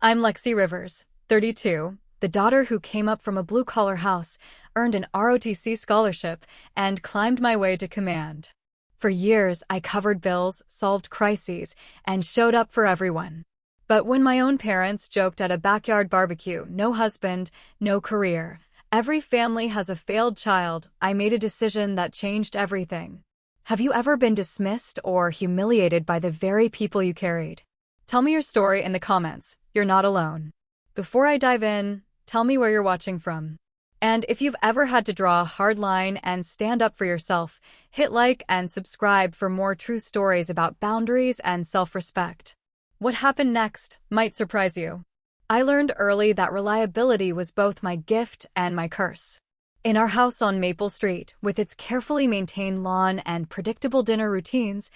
I'm Lexi Rivers, 32, the daughter who came up from a blue-collar house, earned an ROTC scholarship, and climbed my way to command. For years, I covered bills, solved crises, and showed up for everyone. But when my own parents joked at a backyard barbecue, no husband, no career, every family has a failed child, I made a decision that changed everything. Have you ever been dismissed or humiliated by the very people you carried? Tell me your story in the comments. You're not alone. Before I dive in, tell me where you're watching from. And if you've ever had to draw a hard line and stand up for yourself, hit like and subscribe for more true stories about boundaries and self-respect. What happened next might surprise you. I learned early that reliability was both my gift and my curse. In our house on Maple Street, with its carefully maintained lawn and predictable dinner routines,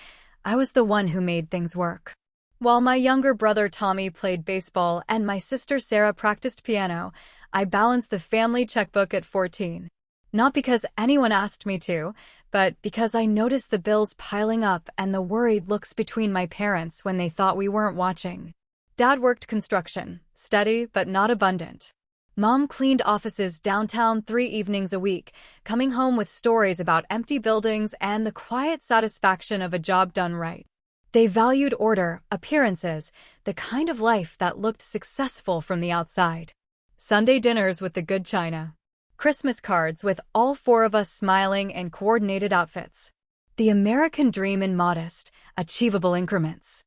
I was the one who made things work. While my younger brother Tommy played baseball and my sister Sarah practiced piano, I balanced the family checkbook at 14. Not because anyone asked me to, but because I noticed the bills piling up and the worried looks between my parents when they thought we weren't watching. Dad worked construction, steady but not abundant. Mom cleaned offices downtown 3 evenings a week, coming home with stories about empty buildings and the quiet satisfaction of a job done right. They valued order, appearances, the kind of life that looked successful from the outside. Sunday dinners with the good china. Christmas cards with all 4 of us smiling in coordinated outfits. The American dream in modest, achievable increments.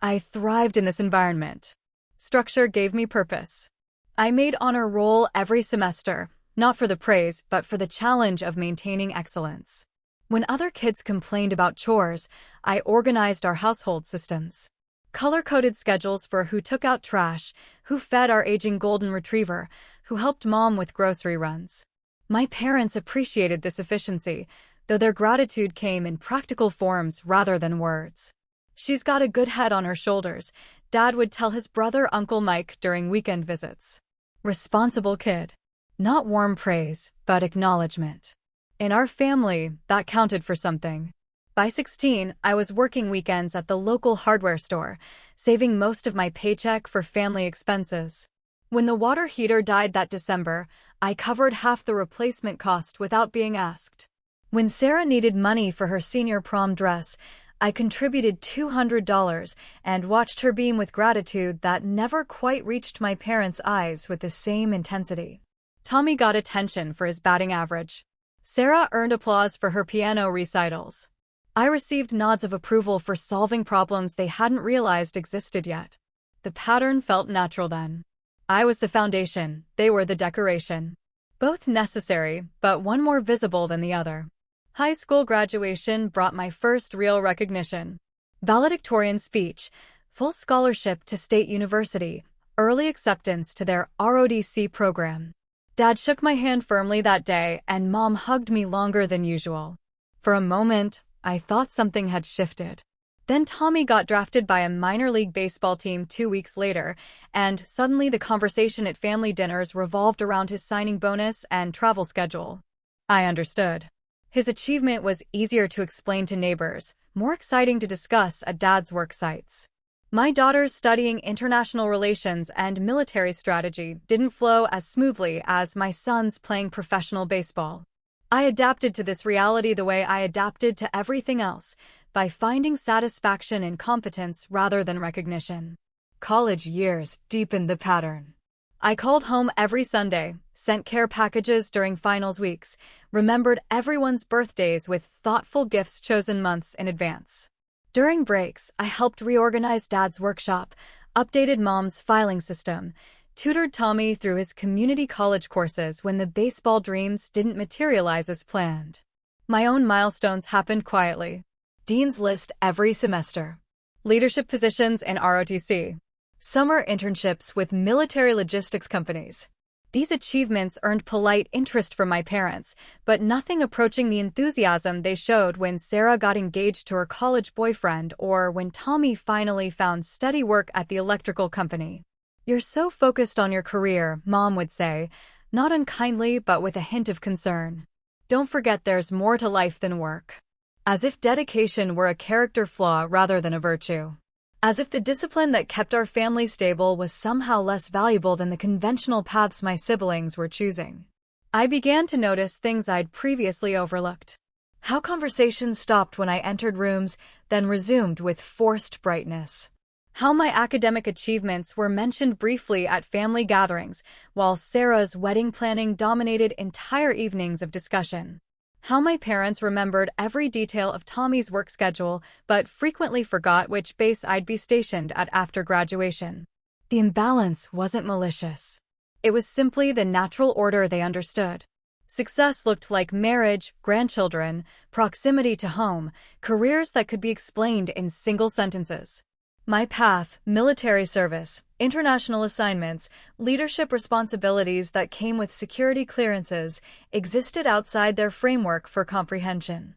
I thrived in this environment. Structure gave me purpose. I made honor roll every semester, not for the praise, but for the challenge of maintaining excellence. When other kids complained about chores, I organized our household systems. Color-coded schedules for who took out trash, who fed our aging golden retriever, who helped mom with grocery runs. My parents appreciated this efficiency, though their gratitude came in practical forms rather than words. "She's got a good head on her shoulders," Dad would tell his brother Uncle Mike during weekend visits. Responsible kid. Not warm praise, but acknowledgement. In our family, that counted for something. By 16, I was working weekends at the local hardware store, saving most of my paycheck for family expenses. When the water heater died that December, I covered half the replacement cost without being asked. When Sarah needed money for her senior prom dress, I contributed $200 and watched her beam with gratitude that never quite reached my parents' eyes with the same intensity. Tommy got attention for his batting average. Sarah earned applause for her piano recitals. I received nods of approval for solving problems they hadn't realized existed yet. The pattern felt natural then. I was the foundation, they were the decoration. Both necessary, but one more visible than the other. High school graduation brought my first real recognition. Valedictorian speech, full scholarship to State University, early acceptance to their ROTC program. Dad shook my hand firmly that day, and Mom hugged me longer than usual. For a moment, I thought something had shifted. Then Tommy got drafted by a minor league baseball team 2 weeks later, and suddenly the conversation at family dinners revolved around his signing bonus and travel schedule. I understood. His achievement was easier to explain to neighbors, more exciting to discuss at Dad's work sites. My daughter's studying international relations and military strategy didn't flow as smoothly as my son's playing professional baseball. I adapted to this reality the way I adapted to everything else, by finding satisfaction in competence rather than recognition. College years deepened the pattern. I called home every Sunday, sent care packages during finals weeks, remembered everyone's birthdays with thoughtful gifts chosen months in advance. During breaks, I helped reorganize Dad's workshop, updated Mom's filing system, tutored Tommy through his community college courses when the baseball dreams didn't materialize as planned. My own milestones happened quietly. Dean's List every semester. Leadership positions in ROTC. Summer internships with military logistics companies. These achievements earned polite interest from my parents, but nothing approaching the enthusiasm they showed when Sarah got engaged to her college boyfriend or when Tommy finally found steady work at the electrical company. "You're so focused on your career," Mom would say, not unkindly but with a hint of concern. "Don't forget there's more to life than work." As if dedication were a character flaw rather than a virtue. as if the discipline that kept our family stable was somehow less valuable than the conventional paths my siblings were choosing. I began to notice things I'd previously overlooked. How conversations stopped when I entered rooms, then resumed with forced brightness. How my academic achievements were mentioned briefly at family gatherings, while Sarah's wedding planning dominated entire evenings of discussion. How my parents remembered every detail of Tommy's work schedule, but frequently forgot which base I'd be stationed at after graduation. The imbalance wasn't malicious. It was simply the natural order they understood. Success looked like marriage, grandchildren, proximity to home, careers that could be explained in single sentences. My path, military service, international assignments, leadership responsibilities that came with security clearances, existed outside their framework for comprehension.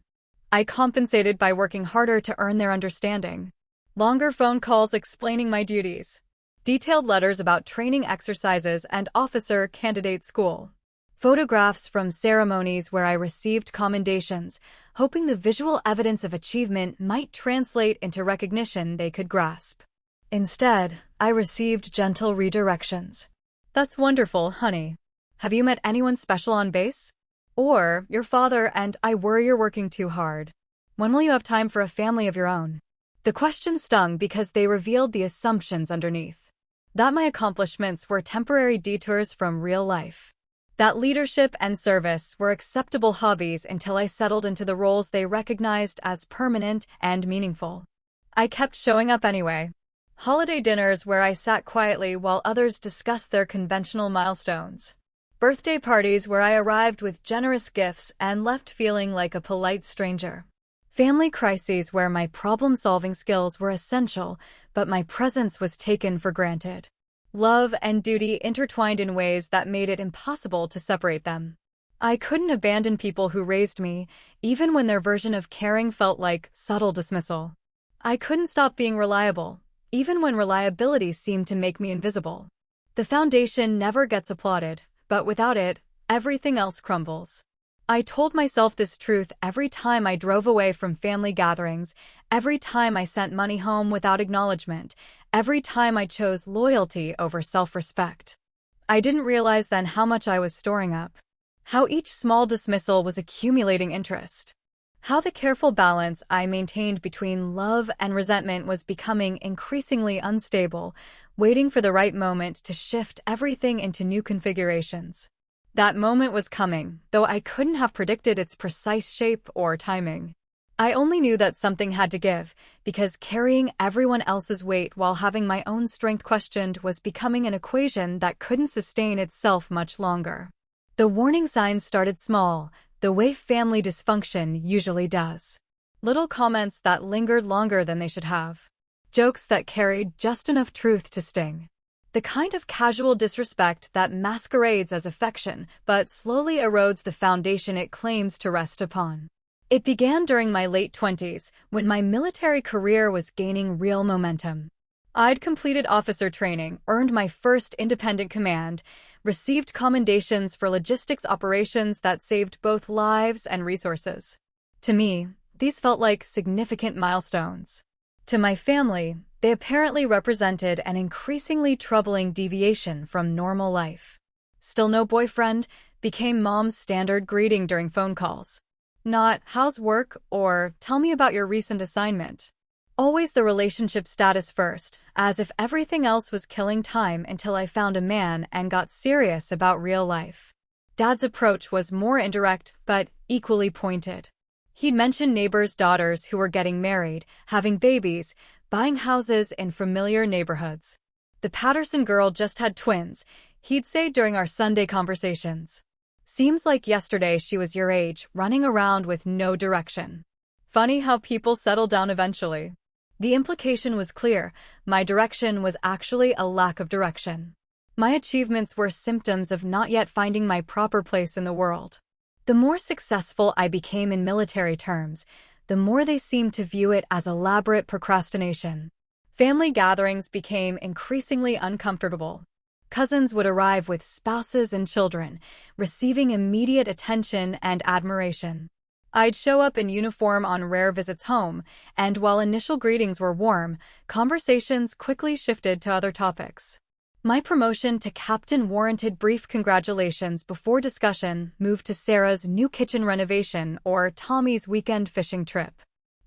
I compensated by working harder to earn their understanding. Longer phone calls explaining my duties. Detailed letters about training exercises and officer candidate school. Photographs from ceremonies where I received commendations, hoping the visual evidence of achievement might translate into recognition they could grasp. Instead, I received gentle redirections. "That's wonderful, honey. Have you met anyone special on base?" Or, "Your father and I worry you're working too hard. When will you have time for a family of your own?" The questions stung because they revealed the assumptions underneath. That my accomplishments were temporary detours from real life. That leadership and service were acceptable hobbies until I settled into the roles they recognized as permanent and meaningful. I kept showing up anyway. Holiday dinners where I sat quietly while others discussed their conventional milestones. Birthday parties where I arrived with generous gifts and left feeling like a polite stranger. Family crises where my problem-solving skills were essential, but my presence was taken for granted. Love and duty intertwined in ways that made it impossible to separate them. I couldn't abandon people who raised me, even when their version of caring felt like subtle dismissal. I couldn't stop being reliable, even when reliability seemed to make me invisible. The foundation never gets applauded, but without it, everything else crumbles. I told myself this truth every time I drove away from family gatherings, every time I sent money home without acknowledgement, every time I chose loyalty over self-respect. I didn't realize then how much I was storing up. How each small dismissal was accumulating interest. How the careful balance I maintained between love and resentment was becoming increasingly unstable, waiting for the right moment to shift everything into new configurations. That moment was coming, though I couldn't have predicted its precise shape or timing. I only knew that something had to give, because carrying everyone else's weight while having my own strength questioned was becoming an equation that couldn't sustain itself much longer. The warning signs started small, the way family dysfunction usually does. Little comments that lingered longer than they should have. Jokes that carried just enough truth to sting. The kind of casual disrespect that masquerades as affection, but slowly erodes the foundation it claims to rest upon. It began during my late 20s, when my military career was gaining real momentum. I'd completed officer training, earned my first independent command, received commendations for logistics operations that saved both lives and resources. To me, these felt like significant milestones. To my family, they apparently represented an increasingly troubling deviation from normal life. "Still no boyfriend?" became Mom's standard greeting during phone calls. Not, "How's work?" or "Tell me about your recent assignment." Always the relationship status first, as if everything else was killing time until I found a man and got serious about real life. Dad's approach was more indirect, but equally pointed. He'd mention neighbors' daughters who were getting married, having babies, buying houses in familiar neighborhoods. "The Patterson girl just had twins," he'd say during our Sunday conversations. "Seems like yesterday she was your age, running around with no direction." Funny how people settle down eventually. The implication was clear. My direction was actually a lack of direction. My achievements were symptoms of not yet finding my proper place in the world. The more successful I became in military terms, the more they seemed to view it as elaborate procrastination. Family gatherings became increasingly uncomfortable. Cousins would arrive with spouses and children, receiving immediate attention and admiration. I'd show up in uniform on rare visits home, and while initial greetings were warm, conversations quickly shifted to other topics. My promotion to captain warranted brief congratulations before discussion moved to Sarah's new kitchen renovation or Tommy's weekend fishing trip.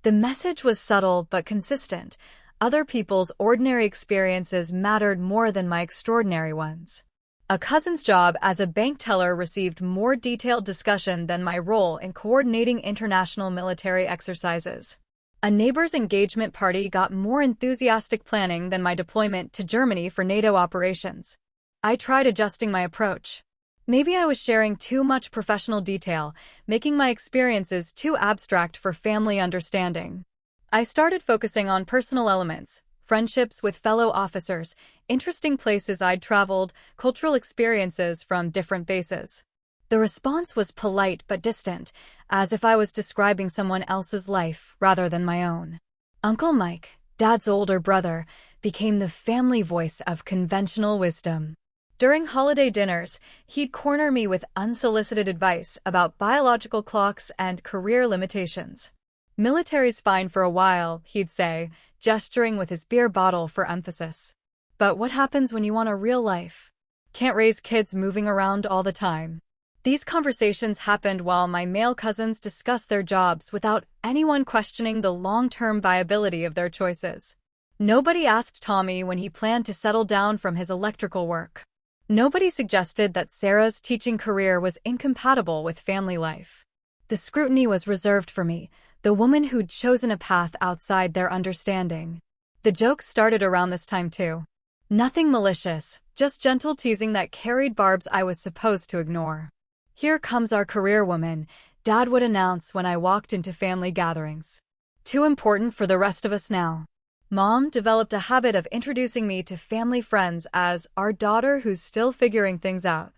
The message was subtle but consistent. Other people's ordinary experiences mattered more than my extraordinary ones. A cousin's job as a bank teller received more detailed discussion than my role in coordinating international military exercises. A neighbor's engagement party got more enthusiastic planning than my deployment to Germany for NATO operations. I tried adjusting my approach. Maybe I was sharing too much professional detail, making my experiences too abstract for family understanding. I started focusing on personal elements, friendships with fellow officers, interesting places I'd traveled, cultural experiences from different bases. The response was polite but distant, as if I was describing someone else's life rather than my own. Uncle Mike, Dad's older brother, became the family voice of conventional wisdom. During holiday dinners, he'd corner me with unsolicited advice about biological clocks and career limitations. "Military's fine for a while," he'd say, gesturing with his beer bottle for emphasis. "But what happens when you want a real life? Can't raise kids moving around all the time." These conversations happened while my male cousins discussed their jobs without anyone questioning the long-term viability of their choices. Nobody asked Tommy when he planned to settle down from his electrical work. Nobody suggested that Sarah's teaching career was incompatible with family life. The scrutiny was reserved for me, the woman who'd chosen a path outside their understanding. The jokes started around this time too. Nothing malicious, just gentle teasing that carried barbs I was supposed to ignore. "Here comes our career woman," Dad would announce when I walked into family gatherings. "Too important for the rest of us now." Mom developed a habit of introducing me to family friends as our daughter who's still figuring things out.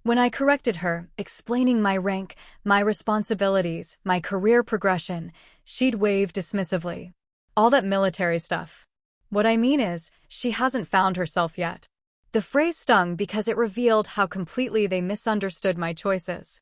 When I corrected her, explaining my rank, my responsibilities, my career progression, she'd wave dismissively. "All that military stuff. What I mean is, she hasn't found herself yet." The phrase stung because it revealed how completely they misunderstood my choices.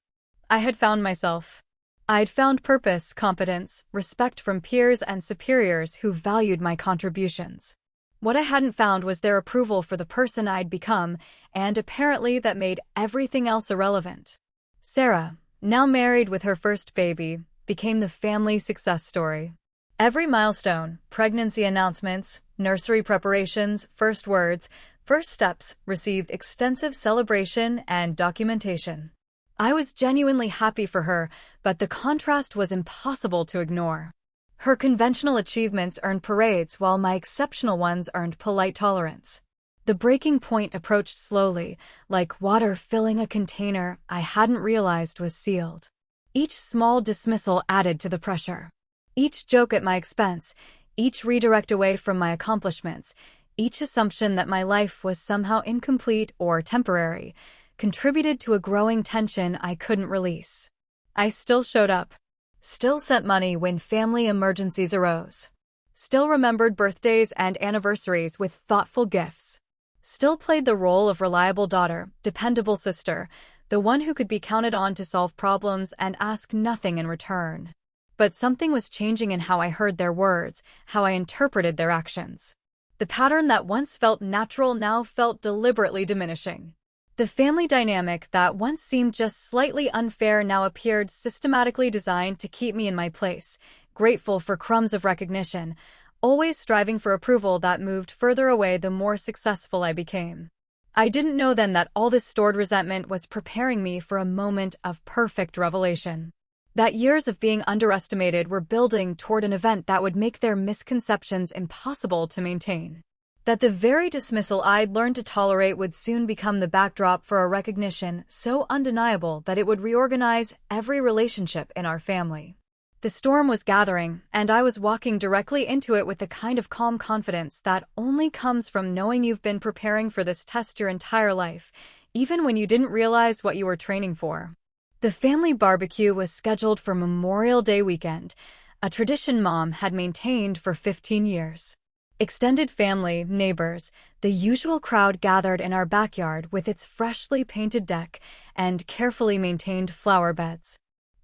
I had found myself. I'd found purpose, competence, respect from peers and superiors who valued my contributions. What I hadn't found was their approval for the person I'd become, and apparently that made everything else irrelevant. Sarah, now married with her first baby, became the family success story. Every milestone, pregnancy announcements, nursery preparations, first words, first steps, received extensive celebration and documentation. I was genuinely happy for her, but the contrast was impossible to ignore. Her conventional achievements earned parades while my exceptional ones earned polite tolerance. The breaking point approached slowly, like water filling a container I hadn't realized was sealed. Each small dismissal added to the pressure. Each joke at my expense, each redirect away from my accomplishments, each assumption that my life was somehow incomplete or temporary, contributed to a growing tension I couldn't release. I still showed up. Still sent money when family emergencies arose. Still remembered birthdays and anniversaries with thoughtful gifts. Still played the role of reliable daughter, dependable sister, the one who could be counted on to solve problems and ask nothing in return. But something was changing in how I heard their words, how I interpreted their actions. The pattern that once felt natural now felt deliberately diminishing. The family dynamic that once seemed just slightly unfair now appeared systematically designed to keep me in my place, grateful for crumbs of recognition, always striving for approval that moved further away the more successful I became. I didn't know then that all this stored resentment was preparing me for a moment of perfect revelation. That years of being underestimated were building toward an event that would make their misconceptions impossible to maintain. That the very dismissal I'd learned to tolerate would soon become the backdrop for a recognition so undeniable that it would reorganize every relationship in our family. The storm was gathering, and I was walking directly into it with the kind of calm confidence that only comes from knowing you've been preparing for this test your entire life, even when you didn't realize what you were training for. The family barbecue was scheduled for Memorial Day weekend, a tradition Mom had maintained for 15 years. Extended family, neighbors, the usual crowd gathered in our backyard with its freshly painted deck and carefully maintained flower beds.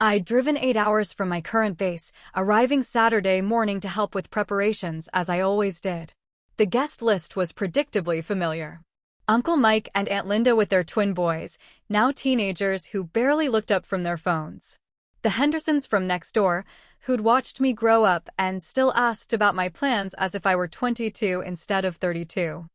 I'd driven 8 hours from my current base, arriving Saturday morning to help with preparations, as I always did. The guest list was predictably familiar. Uncle Mike and Aunt Linda with their twin boys, now teenagers who barely looked up from their phones. The Hendersons from next door, who'd watched me grow up and still asked about my plans as if I were 22 instead of 32.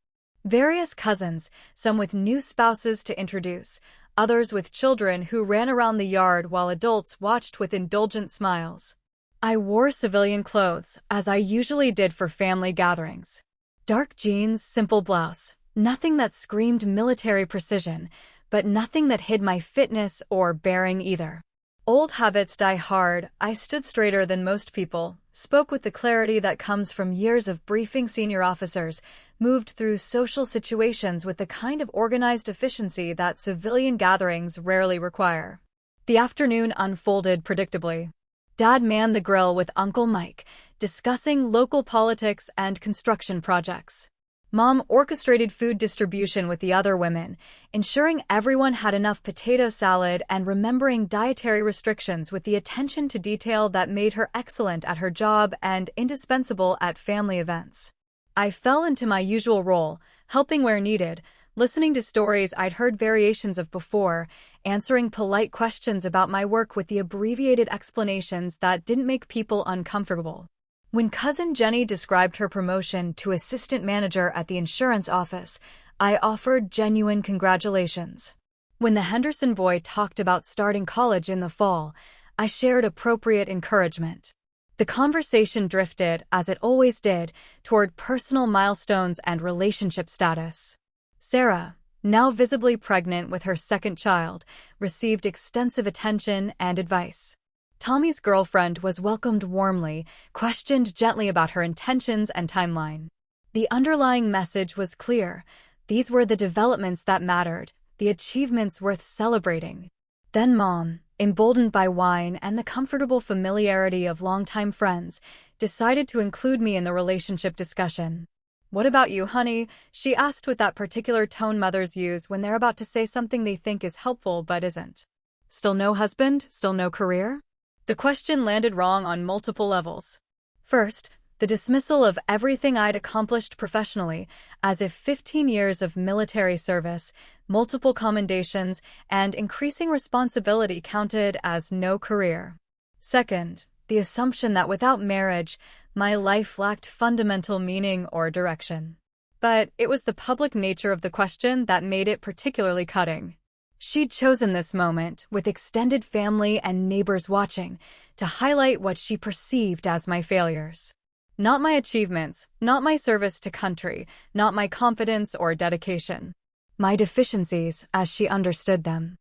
Various cousins, some with new spouses to introduce, others with children who ran around the yard while adults watched with indulgent smiles. I wore civilian clothes, as I usually did for family gatherings. Dark jeans, simple blouse, nothing that screamed military precision, but nothing that hid my fitness or bearing either. Old habits die hard. I stood straighter than most people, spoke with the clarity that comes from years of briefing senior officers, moved through social situations with the kind of organized efficiency that civilian gatherings rarely require. The afternoon unfolded predictably. Dad manned the grill with Uncle Mike, discussing local politics and construction projects. Mom orchestrated food distribution with the other women, ensuring everyone had enough potato salad and remembering dietary restrictions with the attention to detail that made her excellent at her job and indispensable at family events. I fell into my usual role, helping where needed, listening to stories I'd heard variations of before, answering polite questions about my work with the abbreviated explanations that didn't make people uncomfortable. When Cousin Jenny described her promotion to assistant manager at the insurance office, I offered genuine congratulations. When the Henderson boy talked about starting college in the fall, I shared appropriate encouragement. The conversation drifted, as it always did, toward personal milestones and relationship status. Sarah, now visibly pregnant with her second child, received extensive attention and advice. Tommy's girlfriend was welcomed warmly, questioned gently about her intentions and timeline. The underlying message was clear. These were the developments that mattered, the achievements worth celebrating. Then Mom, emboldened by wine and the comfortable familiarity of longtime friends, decided to include me in the relationship discussion. "What about you, honey?" she asked with that particular tone mothers use when they're about to say something they think is helpful but isn't. "Still no husband? Still no career?" The question landed wrong on multiple levels. First, the dismissal of everything I'd accomplished professionally, as if 15 years of military service, multiple commendations, and increasing responsibility counted as no career. Second, the assumption that without marriage, my life lacked fundamental meaning or direction. But it was the public nature of the question that made it particularly cutting. She'd chosen this moment, with extended family and neighbors watching, to highlight what she perceived as my failures. Not my achievements, not my service to country, not my confidence or dedication. My deficiencies, as she understood them.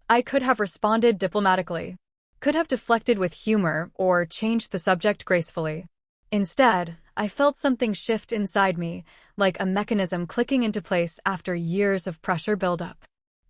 I could have responded diplomatically, could have deflected with humor, or changed the subject gracefully. Instead, I felt something shift inside me, like a mechanism clicking into place after years of pressure buildup.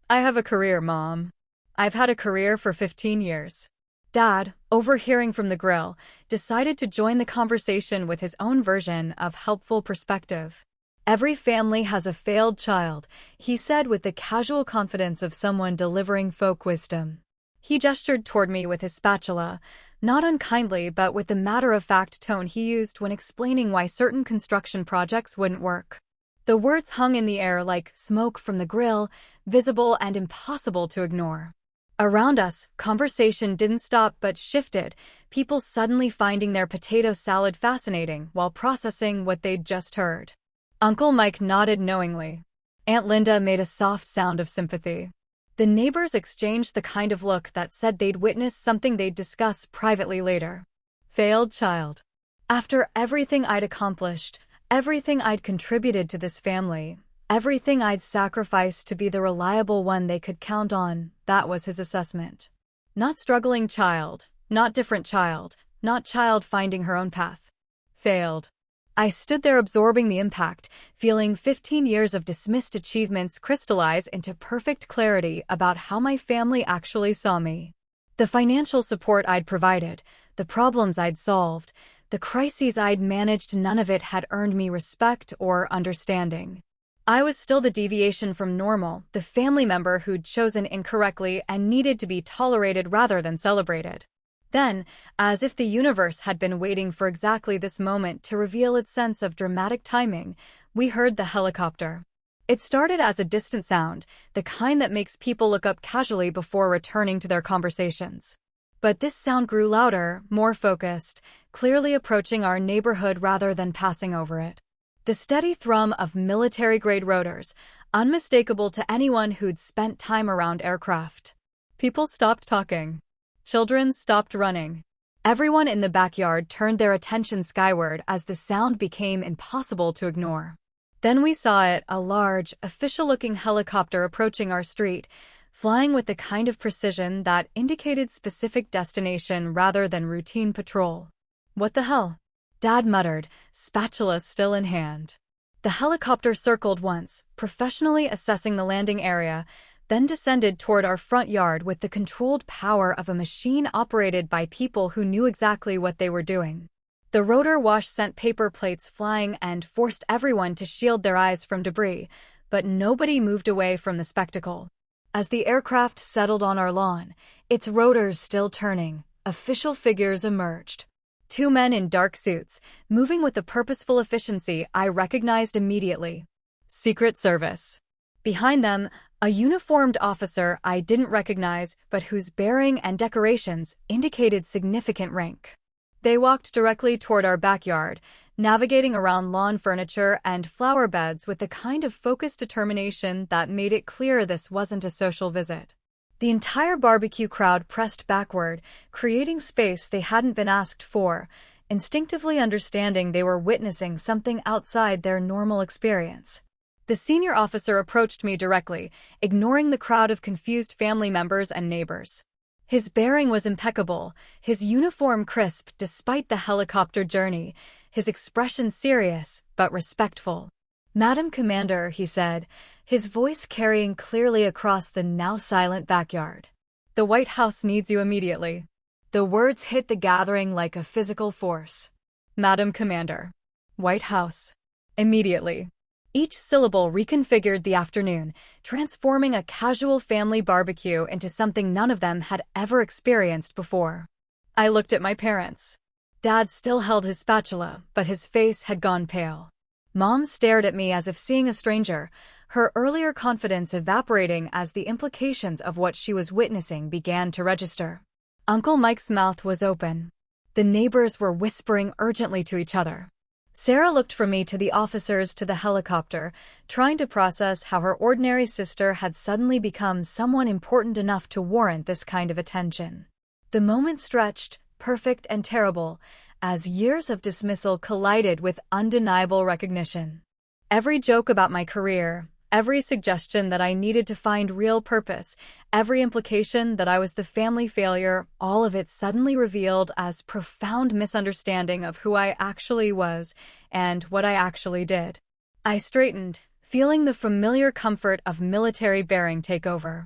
"I have a career, Mom. I've had a career for 15 years. Dad, overhearing from the grill, decided to join the conversation with his own version of helpful perspective. "Every family has a failed child," he said with the casual confidence of someone delivering folk wisdom. He gestured toward me with his spatula, not unkindly but with the matter-of-fact tone he used when explaining why certain construction projects wouldn't work. The words hung in the air like smoke from the grill, visible and impossible to ignore. Around us, conversation didn't stop but shifted, people suddenly finding their potato salad fascinating while processing what they'd just heard. Uncle Mike nodded knowingly. Aunt Linda made a soft sound of sympathy. The neighbors exchanged the kind of look that said they'd witnessed something they'd discuss privately later. Failed child. After everything I'd accomplished, everything I'd contributed to this family, everything I'd sacrificed to be the reliable one they could count on, that was his assessment. Not struggling child, not different child, not child finding her own path. Failed. I stood there absorbing the impact, feeling 15 years of dismissed achievements crystallize into perfect clarity about how my family actually saw me. The financial support I'd provided, the problems I'd solved, the crises I'd managed, none of it had earned me respect or understanding. I was still the deviation from normal, the family member who'd chosen incorrectly and needed to be tolerated rather than celebrated. Then, as if the universe had been waiting for exactly this moment to reveal its sense of dramatic timing, we heard the helicopter. It started as a distant sound, the kind that makes people look up casually before returning to their conversations. But this sound grew louder, more focused, clearly approaching our neighborhood rather than passing over it. The steady thrum of military-grade rotors, unmistakable to anyone who'd spent time around aircraft. People stopped talking. Children stopped running. Everyone in the backyard turned their attention skyward as the sound became impossible to ignore. Then we saw it, a large, official-looking helicopter approaching our street, flying with the kind of precision that indicated specific destination rather than routine patrol. "What the hell?" Dad muttered, spatula still in hand. The helicopter circled once, professionally assessing the landing area, then descended toward our front yard with the controlled power of a machine operated by people who knew exactly what they were doing. The rotor wash sent paper plates flying and forced everyone to shield their eyes from debris, but nobody moved away from the spectacle. As the aircraft settled on our lawn, its rotors still turning, official figures emerged. Two men in dark suits, moving with a purposeful efficiency I recognized immediately. Secret Service. Behind them, a uniformed officer I didn't recognize but whose bearing and decorations indicated significant rank. They walked directly toward our backyard, navigating around lawn furniture and flower beds with the kind of focused determination that made it clear this wasn't a social visit. The entire barbecue crowd pressed backward, creating space they hadn't been asked for, instinctively understanding they were witnessing something outside their normal experience. The senior officer approached me directly, ignoring the crowd of confused family members and neighbors. His bearing was impeccable, his uniform crisp despite the helicopter journey, his expression serious but respectful. "Madam Commander," he said, his voice carrying clearly across the now-silent backyard. "The White House needs you immediately." The words hit the gathering like a physical force. "Madam Commander. White House. Immediately." Each syllable reconfigured the afternoon, transforming a casual family barbecue into something none of them had ever experienced before. I looked at my parents. Dad still held his spatula, but his face had gone pale. Mom stared at me as if seeing a stranger, her earlier confidence evaporating as the implications of what she was witnessing began to register. Uncle Mike's mouth was open. The neighbors were whispering urgently to each other. Sarah looked from me to the officers to the helicopter, trying to process how her ordinary sister had suddenly become someone important enough to warrant this kind of attention. The moment stretched, perfect and terrible, as years of dismissal collided with undeniable recognition. Every joke about my career, every suggestion that I needed to find real purpose, every implication that I was the family failure, all of it suddenly revealed as profound misunderstanding of who I actually was and what I actually did. I straightened, feeling the familiar comfort of military bearing take over.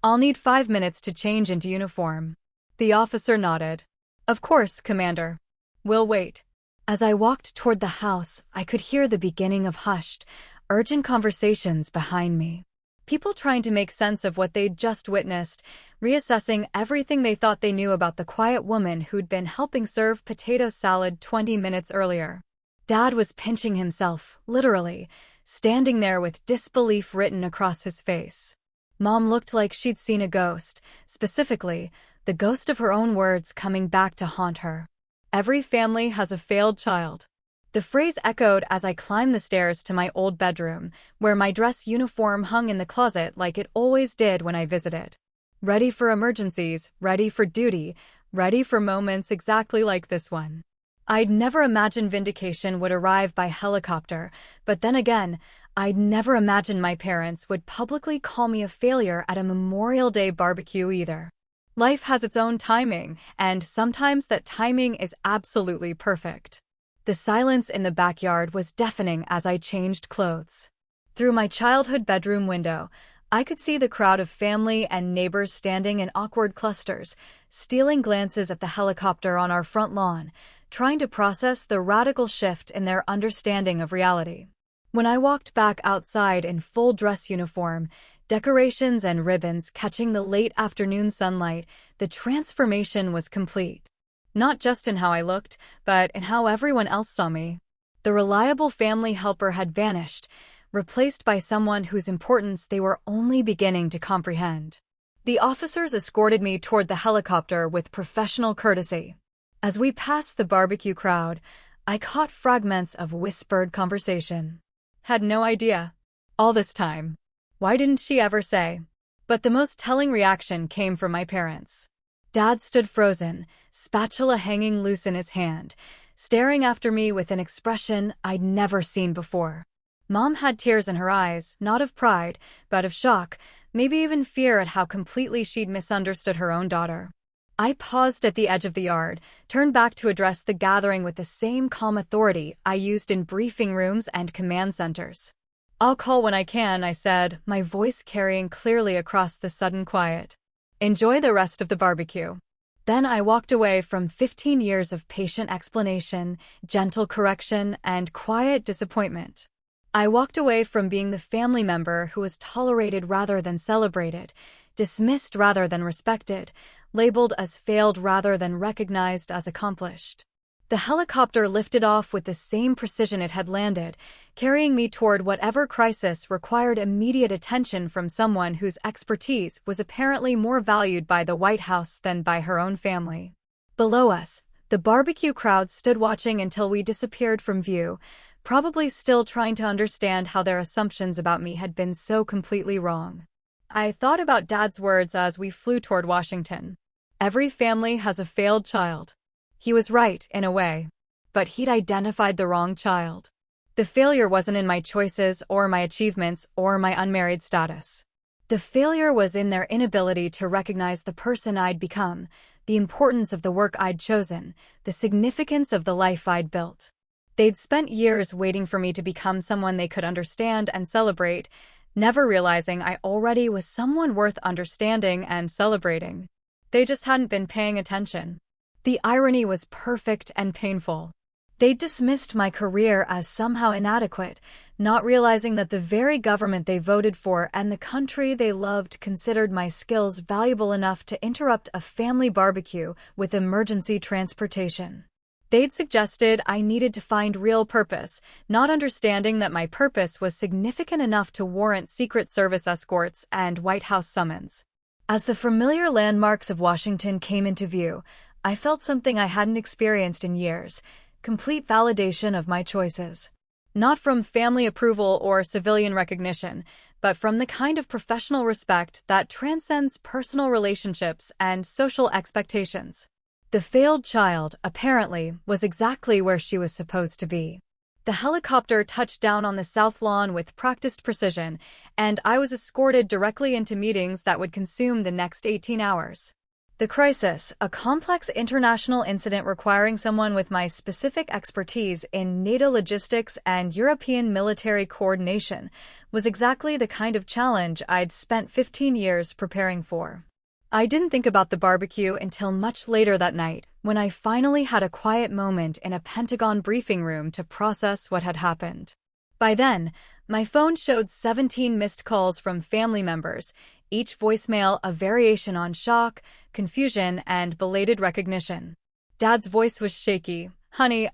"I'll need 5 minutes to change into uniform." The officer nodded. "Of course, Commander. We'll wait." As I walked toward the house, I could hear the beginning of hushed, urgent conversations behind me. People trying to make sense of what they'd just witnessed, reassessing everything they thought they knew about the quiet woman who'd been helping serve potato salad 20 minutes earlier. Dad was pinching himself, literally, standing there with disbelief written across his face. Mom looked like she'd seen a ghost, specifically, the ghost of her own words coming back to haunt her. "Every family has a failed child." The phrase echoed as I climbed the stairs to my old bedroom, where my dress uniform hung in the closet like it always did when I visited. Ready for emergencies, ready for duty, ready for moments exactly like this one. I'd never imagined vindication would arrive by helicopter, but then again, I'd never imagined my parents would publicly call me a failure at a Memorial Day barbecue either. Life has its own timing, and sometimes that timing is absolutely perfect. The silence in the backyard was deafening as I changed clothes. Through my childhood bedroom window, I could see the crowd of family and neighbors standing in awkward clusters, stealing glances at the helicopter on our front lawn, trying to process the radical shift in their understanding of reality. When I walked back outside in full dress uniform, decorations and ribbons catching the late afternoon sunlight, the transformation was complete. Not just in how I looked, but in how everyone else saw me. The reliable family helper had vanished, replaced by someone whose importance they were only beginning to comprehend. The officers escorted me toward the helicopter with professional courtesy. As we passed the barbecue crowd, I caught fragments of whispered conversation. Had no idea. All this time. Why didn't she ever say? But the most telling reaction came from my parents. Dad stood frozen, spatula hanging loose in his hand, staring after me with an expression I'd never seen before. Mom had tears in her eyes, not of pride, but of shock, maybe even fear at how completely she'd misunderstood her own daughter. I paused at the edge of the yard, turned back to address the gathering with the same calm authority I used in briefing rooms and command centers. "I'll call when I can," I said, my voice carrying clearly across the sudden quiet. "Enjoy the rest of the barbecue." Then I walked away from 15 years of patient explanation, gentle correction, and quiet disappointment. I walked away from being the family member who was tolerated rather than celebrated, dismissed rather than respected, labeled as failed rather than recognized as accomplished. The helicopter lifted off with the same precision it had landed, carrying me toward whatever crisis required immediate attention from someone whose expertise was apparently more valued by the White House than by her own family. Below us, the barbecue crowd stood watching until we disappeared from view, probably still trying to understand how their assumptions about me had been so completely wrong. I thought about Dad's words as we flew toward Washington. Every family has a failed child. He was right, in a way. But he'd identified the wrong child. The failure wasn't in my choices or my achievements or my unmarried status. The failure was in their inability to recognize the person I'd become, the importance of the work I'd chosen, the significance of the life I'd built. They'd spent years waiting for me to become someone they could understand and celebrate, never realizing I already was someone worth understanding and celebrating. They just hadn't been paying attention. The irony was perfect and painful. They dismissed my career as somehow inadequate, not realizing that the very government they voted for and the country they loved considered my skills valuable enough to interrupt a family barbecue with emergency transportation. They'd suggested I needed to find real purpose, not understanding that my purpose was significant enough to warrant Secret Service escorts and White House summons. As the familiar landmarks of Washington came into view, I felt something I hadn't experienced in years, complete validation of my choices. Not from family approval or civilian recognition, but from the kind of professional respect that transcends personal relationships and social expectations. The failed child, apparently, was exactly where she was supposed to be. The helicopter touched down on the South Lawn with practiced precision, and I was escorted directly into meetings that would consume the next 18 hours. The crisis, a complex international incident requiring someone with my specific expertise in NATO logistics and European military coordination, was exactly the kind of challenge I'd spent 15 years preparing for. I didn't think about the barbecue until much later that night, when I finally had a quiet moment in a Pentagon briefing room to process what had happened. By then, my phone showed 17 missed calls from family members, each voicemail a variation on shock, confusion, and belated recognition. Dad's voice was shaky. "Honey,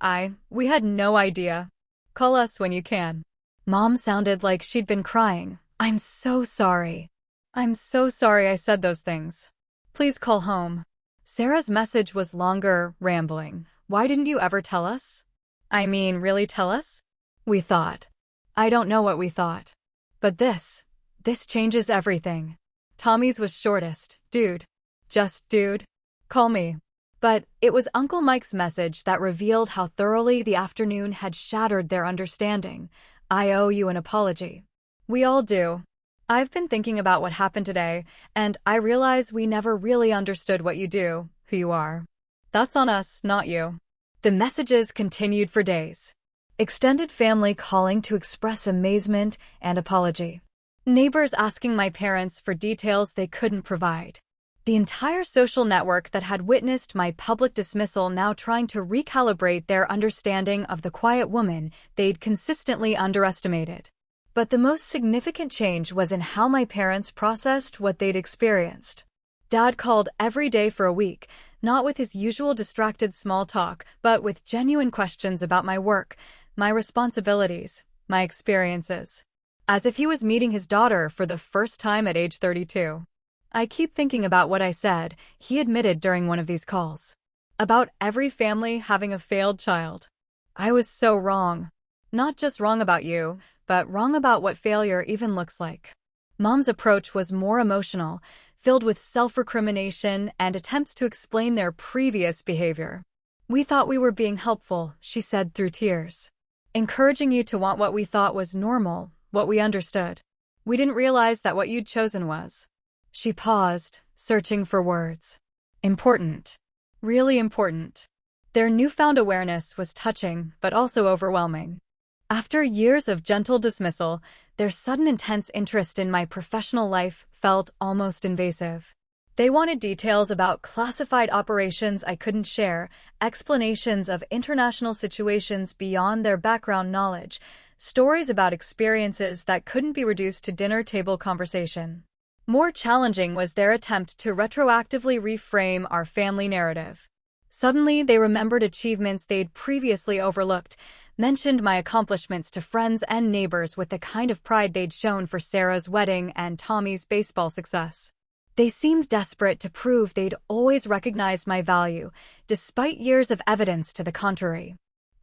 we had no idea. Call us when you can." Mom sounded like she'd been crying. "I'm so sorry. I'm so sorry I said those things. Please call home." Sarah's message was longer, rambling. "Why didn't you ever tell us? I mean, really tell us? We thought. I don't know what we thought. But this changes everything." Tommy's was shortest. "Dude. Just dude. Call me." But it was Uncle Mike's message that revealed how thoroughly the afternoon had shattered their understanding. "I owe you an apology." "We all do. I've been thinking about what happened today, and I realize we never really understood what you do, who you are. That's on us, not you." The messages continued for days. Extended family calling to express amazement and apology. Neighbors asking my parents for details they couldn't provide. The entire social network that had witnessed my public dismissal now trying to recalibrate their understanding of the quiet woman they'd consistently underestimated. But the most significant change was in how my parents processed what they'd experienced. Dad called every day for a week, not with his usual distracted small talk, but with genuine questions about my work, my responsibilities, my experiences. As if he was meeting his daughter for the first time at age 32. I keep thinking about what I said, he admitted during one of these calls. About every family having a failed child. I was so wrong. Not just wrong about you, but wrong about what failure even looks like. Mom's approach was more emotional, filled with self-recrimination and attempts to explain their previous behavior. We thought we were being helpful, she said through tears. Encouraging you to want what we thought was normal, what we understood. We didn't realize that what you'd chosen was. She paused, searching for words. Important. Really important. Their newfound awareness was touching, but also overwhelming. After years of gentle dismissal, their sudden intense interest in my professional life felt almost invasive. They wanted details about classified operations I couldn't share, explanations of international situations beyond their background knowledge, stories about experiences that couldn't be reduced to dinner table conversation. More challenging was their attempt to retroactively reframe our family narrative. Suddenly, they remembered achievements they'd previously overlooked, mentioned my accomplishments to friends and neighbors with the kind of pride they'd shown for Sarah's wedding and Tommy's baseball success. They seemed desperate to prove they'd always recognized my value, despite years of evidence to the contrary.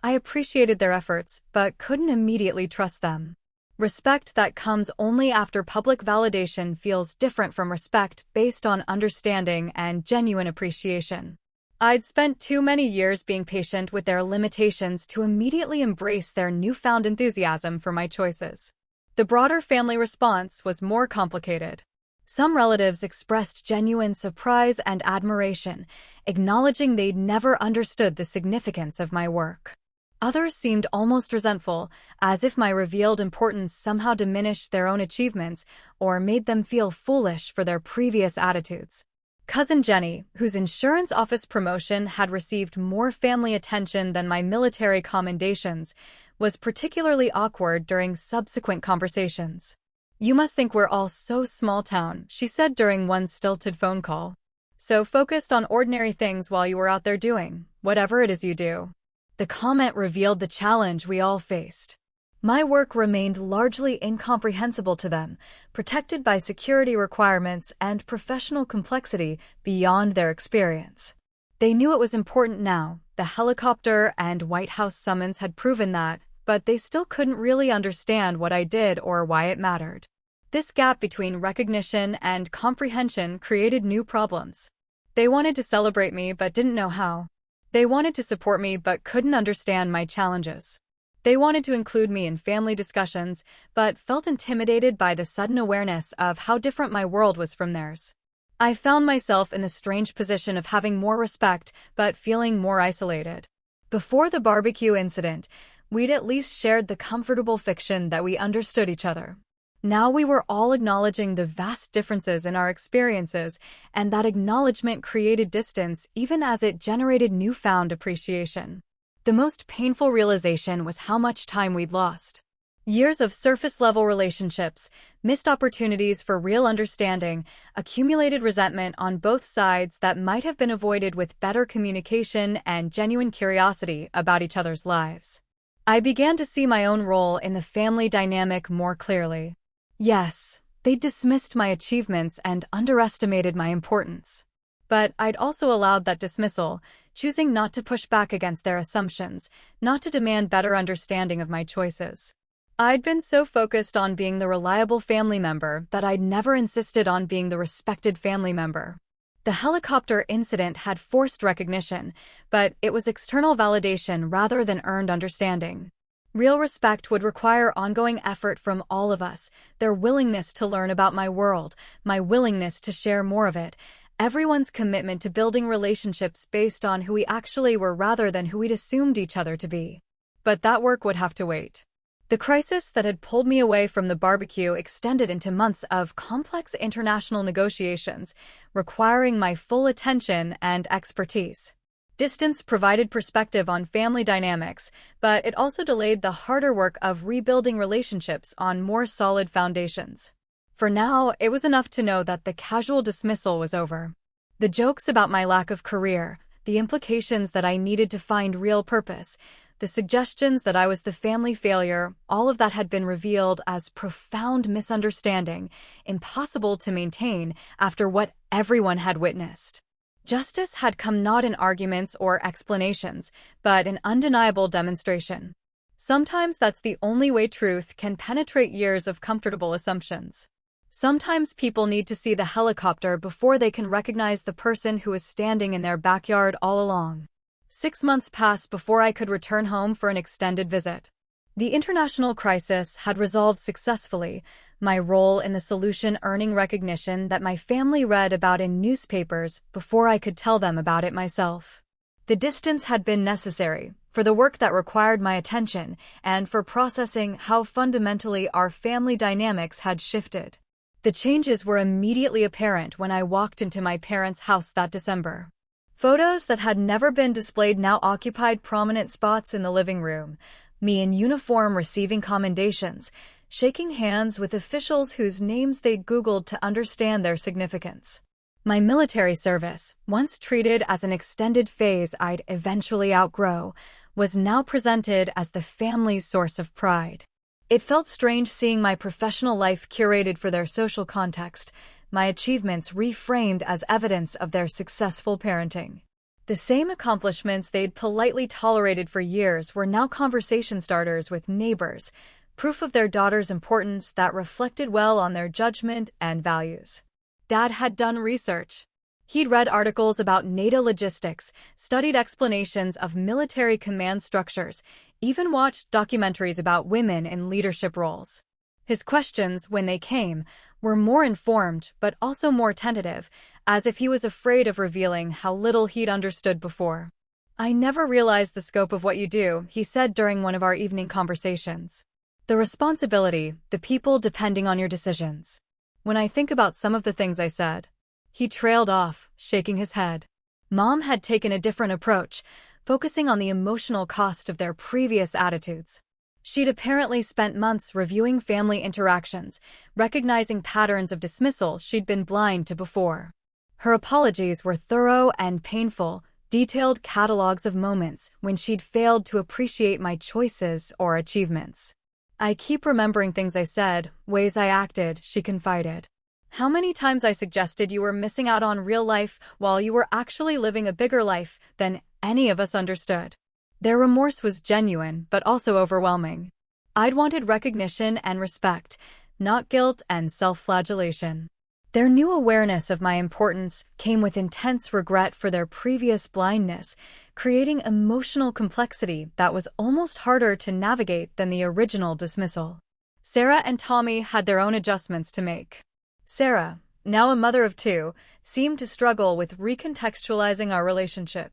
I appreciated their efforts, but couldn't immediately trust them. Respect that comes only after public validation feels different from respect based on understanding and genuine appreciation. I'd spent too many years being patient with their limitations to immediately embrace their newfound enthusiasm for my choices. The broader family response was more complicated. Some relatives expressed genuine surprise and admiration, acknowledging they'd never understood the significance of my work. Others seemed almost resentful, as if my revealed importance somehow diminished their own achievements or made them feel foolish for their previous attitudes. Cousin Jenny, whose insurance office promotion had received more family attention than my military commendations, was particularly awkward during subsequent conversations. "You must think we're all so small town," she said during one stilted phone call. "So focused on ordinary things while you were out there doing whatever it is you do." The comment revealed the challenge we all faced. My work remained largely incomprehensible to them, protected by security requirements and professional complexity beyond their experience. They knew it was important now. The helicopter and White House summons had proven that, but they still couldn't really understand what I did or why it mattered. This gap between recognition and comprehension created new problems. They wanted to celebrate me but didn't know how. They wanted to support me but couldn't understand my challenges. They wanted to include me in family discussions, but felt intimidated by the sudden awareness of how different my world was from theirs. I found myself in the strange position of having more respect, but feeling more isolated. Before the barbecue incident, we'd at least shared the comfortable fiction that we understood each other. Now we were all acknowledging the vast differences in our experiences, and that acknowledgement created distance even as it generated newfound appreciation. The most painful realization was how much time we'd lost. Years of surface-level relationships, missed opportunities for real understanding, accumulated resentment on both sides that might have been avoided with better communication and genuine curiosity about each other's lives. I began to see my own role in the family dynamic more clearly. Yes, they dismissed my achievements and underestimated my importance. But I'd also allowed that dismissal, choosing not to push back against their assumptions, not to demand better understanding of my choices. I'd been so focused on being the reliable family member that I'd never insisted on being the respected family member. The helicopter incident had forced recognition, but it was external validation rather than earned understanding. Real respect would require ongoing effort from all of us, their willingness to learn about my world, my willingness to share more of it, everyone's commitment to building relationships based on who we actually were rather than who we'd assumed each other to be. But that work would have to wait. The crisis that had pulled me away from the barbecue extended into months of complex international negotiations, requiring my full attention and expertise. Distance provided perspective on family dynamics, but it also delayed the harder work of rebuilding relationships on more solid foundations. For now, it was enough to know that the casual dismissal was over. The jokes about my lack of career, the implications that I needed to find real purpose, the suggestions that I was the family failure, all of that had been revealed as profound misunderstanding, impossible to maintain after what everyone had witnessed. Justice had come not in arguments or explanations, but in undeniable demonstration. Sometimes that's the only way truth can penetrate years of comfortable assumptions. Sometimes people need to see the helicopter before they can recognize the person who is standing in their backyard all along. 6 months passed before I could return home for an extended visit. The international crisis had resolved successfully, my role in the solution earning recognition that my family read about in newspapers before I could tell them about it myself. The distance had been necessary for the work that required my attention and for processing how fundamentally our family dynamics had shifted. The changes were immediately apparent when I walked into my parents' house that December. Photos that had never been displayed now occupied prominent spots in the living room, me in uniform receiving commendations, shaking hands with officials whose names they'd Googled to understand their significance. My military service, once treated as an extended phase I'd eventually outgrow, was now presented as the family's source of pride. It felt strange seeing my professional life curated for their social context, my achievements reframed as evidence of their successful parenting. The same accomplishments they'd politely tolerated for years were now conversation starters with neighbors, proof of their daughter's importance that reflected well on their judgment and values. Dad had done research. He'd read articles about NATO logistics, studied explanations of military command structures, even watched documentaries about women in leadership roles. His questions, when they came, were more informed but also more tentative, as if he was afraid of revealing how little he'd understood before. "I never realized the scope of what you do," he said during one of our evening conversations. "The responsibility, the people depending on your decisions. When I think about some of the things I said." He trailed off, shaking his head. Mom had taken a different approach, focusing on the emotional cost of their previous attitudes. She'd apparently spent months reviewing family interactions, recognizing patterns of dismissal she'd been blind to before. Her apologies were thorough and painful, detailed catalogs of moments when she'd failed to appreciate my choices or achievements. "I keep remembering things I said, ways I acted," she confided. "How many times I suggested you were missing out on real life while you were actually living a bigger life than any of us understood." Their remorse was genuine, but also overwhelming. I'd wanted recognition and respect, not guilt and self-flagellation. Their new awareness of my importance came with intense regret for their previous blindness, creating emotional complexity that was almost harder to navigate than the original dismissal. Sarah and Tommy had their own adjustments to make. Sarah, now a mother of 2, seemed to struggle with recontextualizing our relationship.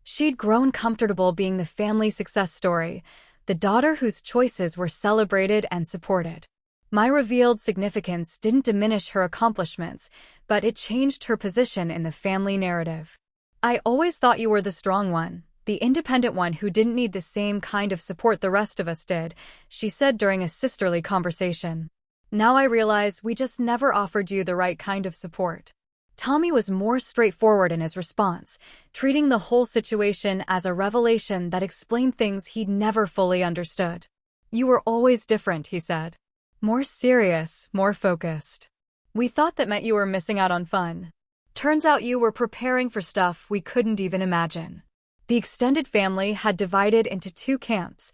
She'd grown comfortable being the family success story, the daughter whose choices were celebrated and supported. My revealed significance didn't diminish her accomplishments, but it changed her position in the family narrative. "I always thought you were the strong one, the independent one who didn't need the same kind of support the rest of us did," she said during a sisterly conversation. "Now I realize we just never offered you the right kind of support." Tommy was more straightforward in his response, treating the whole situation as a revelation that explained things he'd never fully understood. "You were always different," he said. "More serious, more focused. We thought that meant you were missing out on fun. Turns out you were preparing for stuff we couldn't even imagine." The extended family had divided into 2 camps,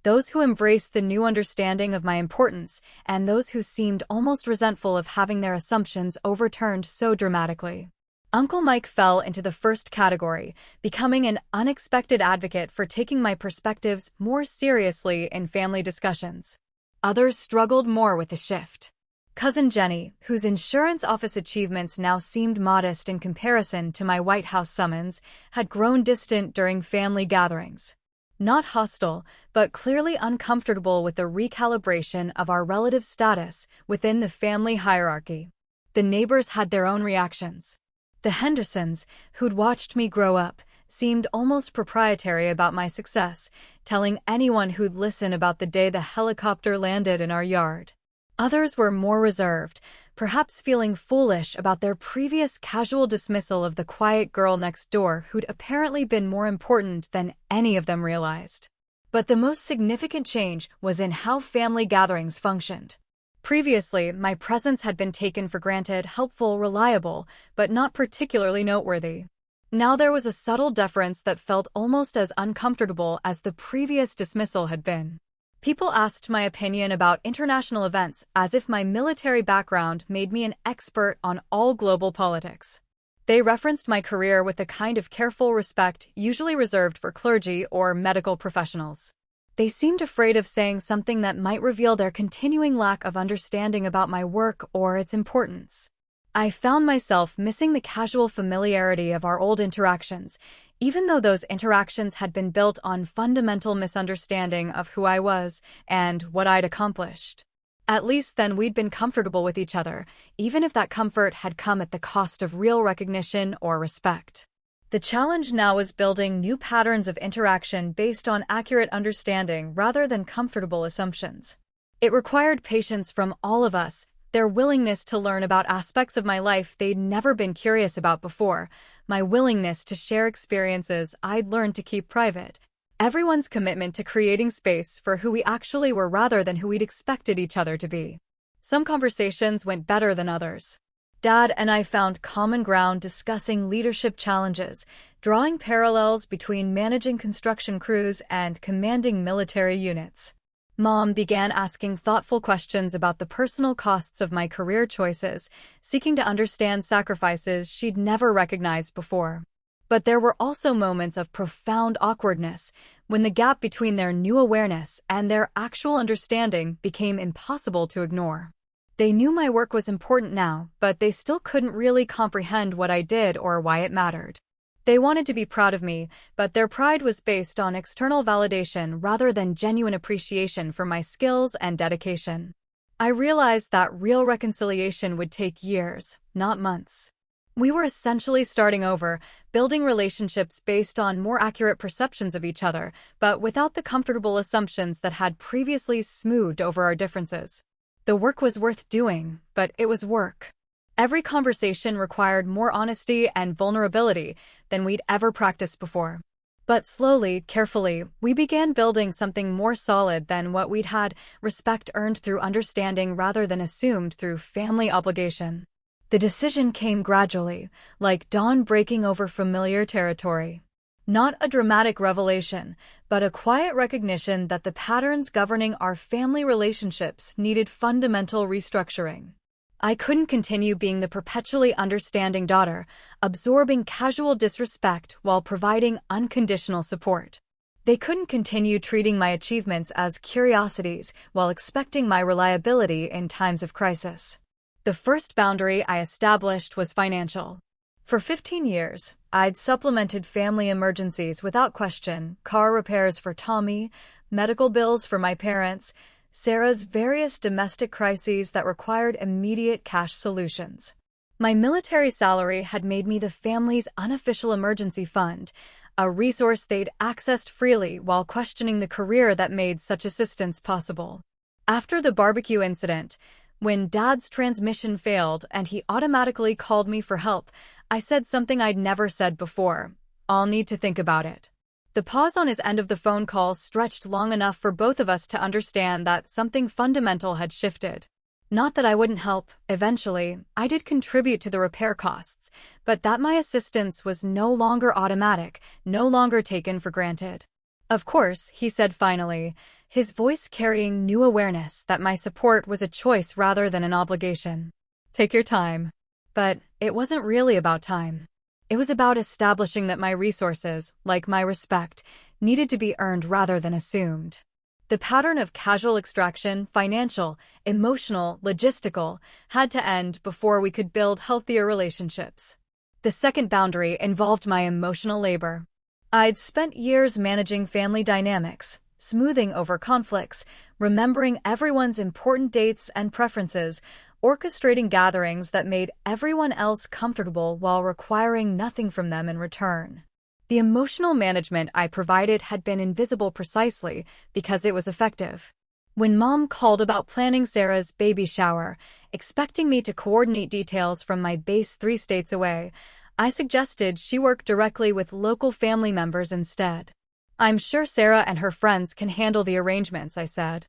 those who embraced the new understanding of my importance and those who seemed almost resentful of having their assumptions overturned so dramatically. Uncle Mike fell into the first category, becoming an unexpected advocate for taking my perspectives more seriously in family discussions. Others struggled more with the shift. Cousin Jenny, whose insurance office achievements now seemed modest in comparison to my White House summons, had grown distant during family gatherings. Not hostile, but clearly uncomfortable with the recalibration of our relative status within the family hierarchy. The neighbors had their own reactions. The Hendersons, who'd watched me grow up, seemed almost proprietary about my success, telling anyone who'd listen about the day the helicopter landed in our yard. Others were more reserved, perhaps feeling foolish about their previous casual dismissal of the quiet girl next door who'd apparently been more important than any of them realized. But the most significant change was in how family gatherings functioned. Previously, my presence had been taken for granted, helpful, reliable, but not particularly noteworthy. Now there was a subtle deference that felt almost as uncomfortable as the previous dismissal had been. People asked my opinion about international events as if my military background made me an expert on all global politics. They referenced my career with the kind of careful respect usually reserved for clergy or medical professionals. They seemed afraid of saying something that might reveal their continuing lack of understanding about my work or its importance. I found myself missing the casual familiarity of our old interactions, even though those interactions had been built on fundamental misunderstanding of who I was and what I'd accomplished. At least then we'd been comfortable with each other, even if that comfort had come at the cost of real recognition or respect. The challenge now was building new patterns of interaction based on accurate understanding rather than comfortable assumptions. It required patience from all of us, their willingness to learn about aspects of my life they'd never been curious about before, my willingness to share experiences I'd learned to keep private, everyone's commitment to creating space for who we actually were rather than who we'd expected each other to be. Some conversations went better than others. Dad and I found common ground discussing leadership challenges, drawing parallels between managing construction crews and commanding military units. Mom began asking thoughtful questions about the personal costs of my career choices, seeking to understand sacrifices she'd never recognized before. But there were also moments of profound awkwardness, when the gap between their new awareness and their actual understanding became impossible to ignore. They knew my work was important now, but they still couldn't really comprehend what I did or why it mattered. They wanted to be proud of me, but their pride was based on external validation rather than genuine appreciation for my skills and dedication. I realized that real reconciliation would take years, not months. We were essentially starting over, building relationships based on more accurate perceptions of each other, but without the comfortable assumptions that had previously smoothed over our differences. The work was worth doing, but it was work. Every conversation required more honesty and vulnerability than we'd ever practiced before. But slowly, carefully, we began building something more solid than what we'd had, respect earned through understanding rather than assumed through family obligation. The decision came gradually, like dawn breaking over familiar territory. Not a dramatic revelation, but a quiet recognition that the patterns governing our family relationships needed fundamental restructuring. I couldn't continue being the perpetually understanding daughter, absorbing casual disrespect while providing unconditional support. They couldn't continue treating my achievements as curiosities while expecting my reliability in times of crisis. The first boundary I established was financial. For 15 years, I'd supplemented family emergencies without question, car repairs for Tommy, medical bills for my parents, Sarah's various domestic crises that required immediate cash solutions. My military salary had made me the family's unofficial emergency fund, a resource they'd accessed freely while questioning the career that made such assistance possible. After the barbecue incident, when Dad's transmission failed and he automatically called me for help, I said something I'd never said before: "I'll need to think about it." The pause on his end of the phone call stretched long enough for both of us to understand that something fundamental had shifted. Not that I wouldn't help. Eventually, I did contribute to the repair costs, but that my assistance was no longer automatic, no longer taken for granted. "Of course," he said finally, his voice carrying new awareness that my support was a choice rather than an obligation. "Take your time." But it wasn't really about time. It was about establishing that my resources, like my respect, needed to be earned rather than assumed. The pattern of casual extraction, financial, emotional, logistical, had to end before we could build healthier relationships. The second boundary involved my emotional labor. I'd spent years managing family dynamics, smoothing over conflicts, remembering everyone's important dates and preferences, orchestrating gatherings that made everyone else comfortable while requiring nothing from them in return. The emotional management I provided had been invisible precisely because it was effective. When Mom called about planning Sarah's baby shower, expecting me to coordinate details from my base 3 states away, I suggested she work directly with local family members instead. "I'm sure Sarah and her friends can handle the arrangements," I said.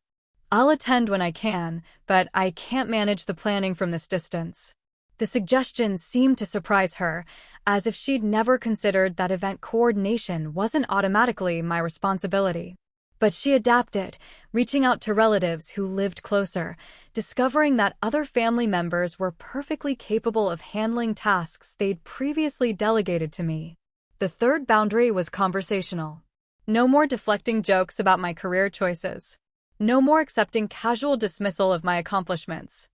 "I'll attend when I can, but I can't manage the planning from this distance." The suggestion seemed to surprise her, as if she'd never considered that event coordination wasn't automatically my responsibility. But she adapted, reaching out to relatives who lived closer, discovering that other family members were perfectly capable of handling tasks they'd previously delegated to me. The third boundary was conversational. No more deflecting jokes about my career choices. No more accepting casual dismissal of my accomplishments.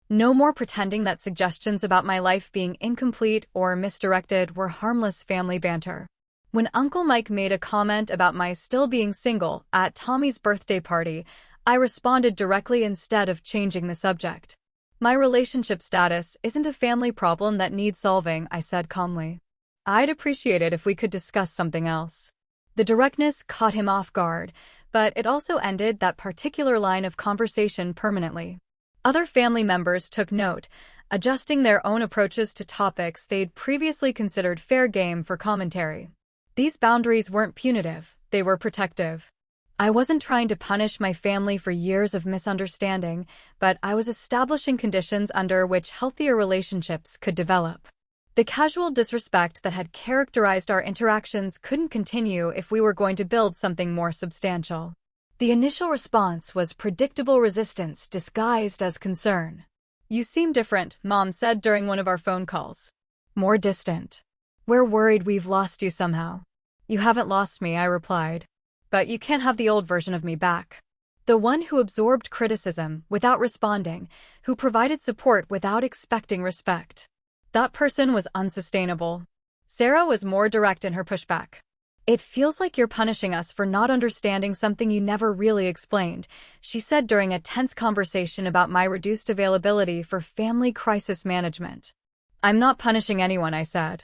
No more pretending that suggestions about my life being incomplete or misdirected were harmless family banter. When Uncle Mike made a comment about my still being single at Tommy's birthday party, I responded directly instead of changing the subject. "My relationship status isn't a family problem that needs solving," I said calmly. "I'd appreciate it if we could discuss something else." The directness caught him off guard, but it also ended that particular line of conversation permanently. Other family members took note, adjusting their own approaches to topics they'd previously considered fair game for commentary. These boundaries weren't punitive, they were protective. I wasn't trying to punish my family for years of misunderstanding, but I was establishing conditions under which healthier relationships could develop. The casual disrespect that had characterized our interactions couldn't continue if we were going to build something more substantial. The initial response was predictable resistance disguised as concern. "You seem different," Mom said during one of our phone calls. "More distant. We're worried we've lost you somehow." "You haven't lost me," I replied. "But you can't have the old version of me back. The one who absorbed criticism without responding, who provided support without expecting respect. That person was unsustainable." Sarah was more direct in her pushback. "It feels like you're punishing us for not understanding something you never really explained," she said during a tense conversation about my reduced availability for family crisis management. "I'm not punishing anyone," I said.